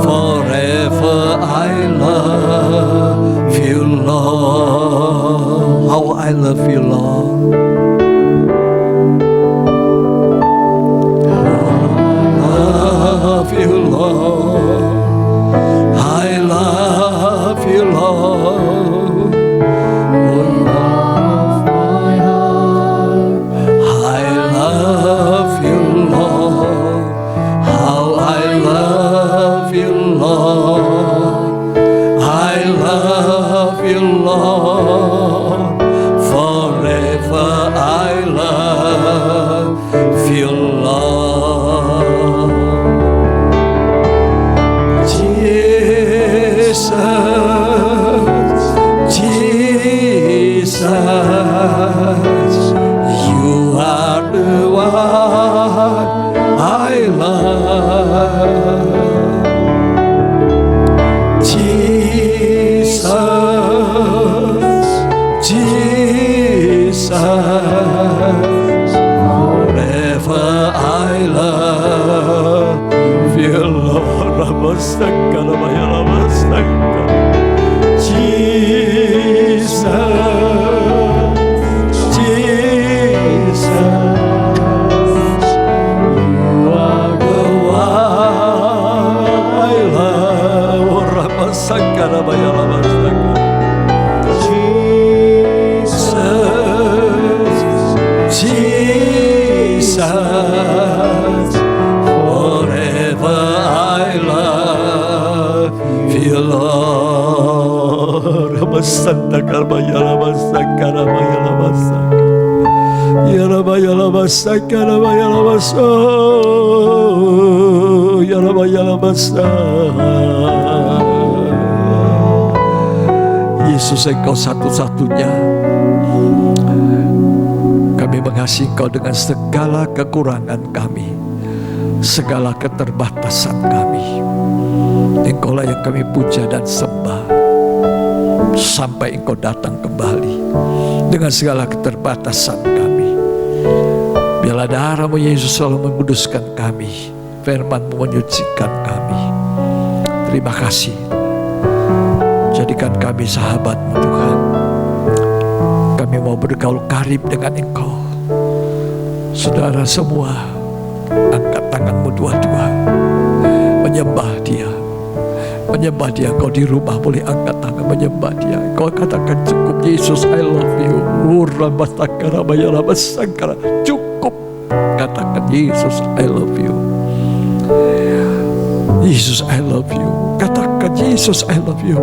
forever I love you, Lord. How I love you, Lord. You, Lord, I love you, Lord, with all my heart. I love you, Lord, how I love you, Lord. I love you, Lord, forever I love you, Lord. Jesus, you are the one I love. Jesus, Jesus, forever I love you, Lord. Jesus, Jesus, you are the one I love. Jesus, Jesus, forever I love you, Lord. Santa Karmayala Masakara Mayala Masak Yarabayala Masakara Mayala Maso Yarabayala Masak. Yesus, Engkau satu-satunya. Kami mengasihi Engkau dengan segala kekurangan kami, segala keterbatasan kami. Engkaulah yang kami puja dan sembah sampai Engkau datang kembali dengan segala keterbatasan kami. Biarlah darah-Mu Yesus selalu menguduskan kami, firman-Mu menyucikan kami. Terima kasih. Jadikan kami sahabat-Mu, Tuhan. Kami mau bergaul karib dengan Engkau. Saudara semua, angkat tanganmu dua-dua, menyembah Dia. Menyembah Dia. Kau di rumah boleh angkat tangan menyembah Dia. Kau katakan, cukup Yesus, I love you. Cukup. Katakan, Yesus, I love you. Yesus, I love you. Katakan, Yesus, I love you.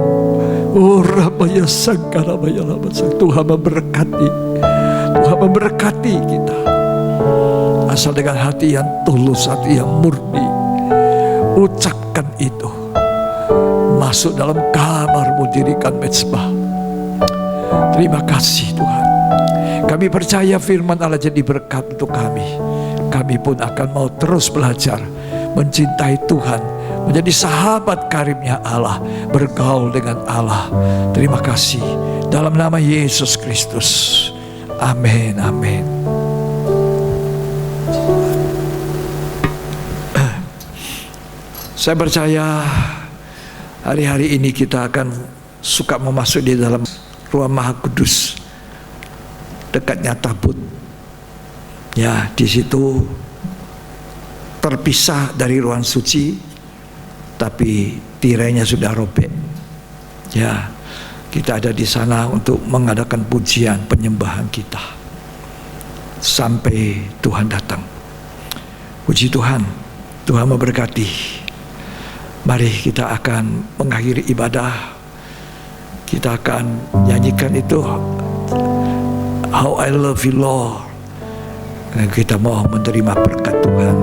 Oh, Rabaya Sangka, Rabaya Labasa. Tuhan memberkati. Tuhan memberkati kita. Asal dengan hati yang tulus, hati yang murni, ucapkan itu. Masuk dalam kamarmu, dirikan mezbah. Terima kasih Tuhan. Kami percaya firman Allah jadi berkat untuk kami. Kami pun akan mau terus belajar mencintai Tuhan, menjadi sahabat karibnya Allah, bergaul dengan Allah. Terima kasih. Dalam nama Yesus Kristus. Amin, amin. Saya percaya hari-hari ini kita akan suka memasuki di dalam ruang Maha Kudus, dekatnya tabut. Ya, di situ terpisah dari ruang suci, tapi tirainya sudah robek. Ya, kita ada di sana untuk mengadakan pujian penyembahan kita sampai Tuhan datang. Puji Tuhan, Tuhan memberkati. Mari kita akan mengakhiri ibadah. Kita akan nyanyikan itu, How I Love You Lord. Dan kita mau menerima berkat Tuhan.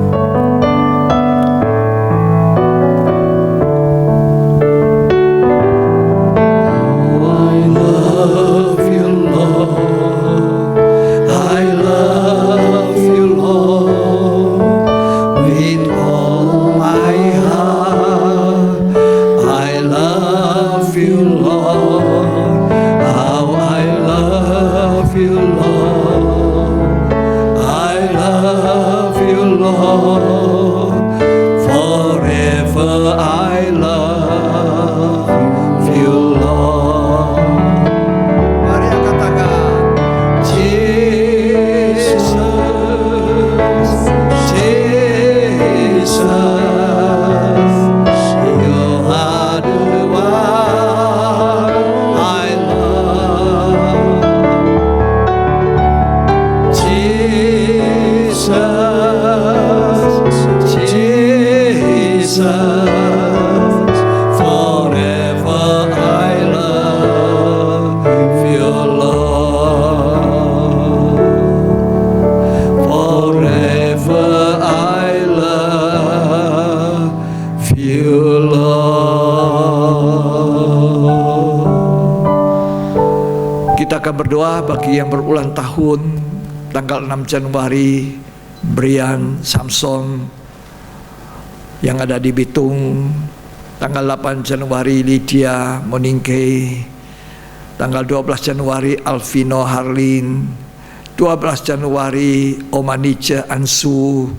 Berdoa bagi yang berulang tahun, tanggal 6 Januari Brian Samson yang ada di Bitung, tanggal 8 Januari Lydia Moningke, tanggal 12 Januari Alvino Harlin, 12 Januari Omanice Ansu.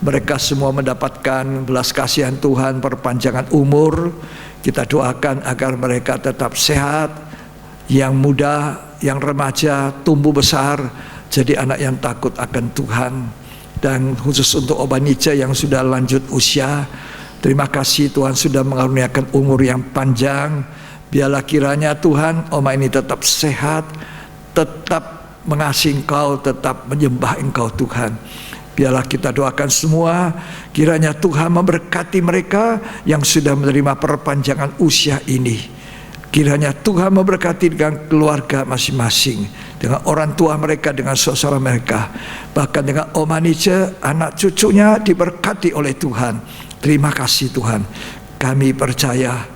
Mereka semua mendapatkan belas kasihan Tuhan, perpanjangan umur. Kita doakan agar mereka tetap sehat, yang muda, yang remaja, tumbuh besar, jadi anak yang takut akan Tuhan. Dan khusus untuk Omanice yang sudah lanjut usia, terima kasih Tuhan sudah mengaruniakan umur yang panjang. Biarlah kiranya Tuhan, Oma ini tetap sehat, tetap mengasihi Engkau, tetap menyembah Engkau Tuhan. Biarlah kita doakan semua, kiranya Tuhan memberkati mereka yang sudah menerima perpanjangan usia ini. Kiranya Tuhan memberkati dengan keluarga masing-masing, dengan orang tua mereka, dengan saudara mereka, bahkan dengan Omanice, anak cucunya diberkati oleh Tuhan. Terima kasih Tuhan. Kami percaya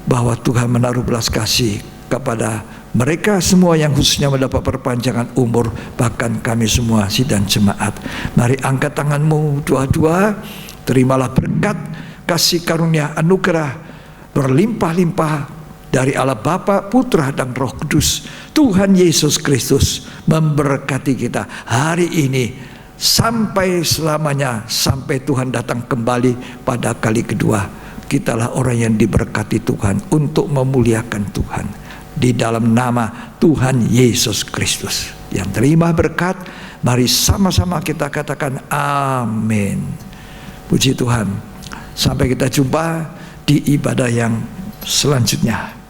bahwa Tuhan menaruh belas kasih kepada mereka semua yang khususnya mendapat perpanjangan umur, bahkan kami semua sidang jemaat. Mari angkat tanganmu dua-dua, terimalah berkat, kasih karunia, anugerah berlimpah-limpah dari Allah Bapa, Putra, dan Roh Kudus. Tuhan Yesus Kristus memberkati kita hari ini sampai selamanya, sampai Tuhan datang kembali pada kali kedua. Kitalah orang yang diberkati Tuhan untuk memuliakan Tuhan di dalam nama Tuhan Yesus Kristus. Yang terima berkat, mari sama-sama kita katakan amin. Puji Tuhan. Sampai kita jumpa di ibadah yang selanjutnya.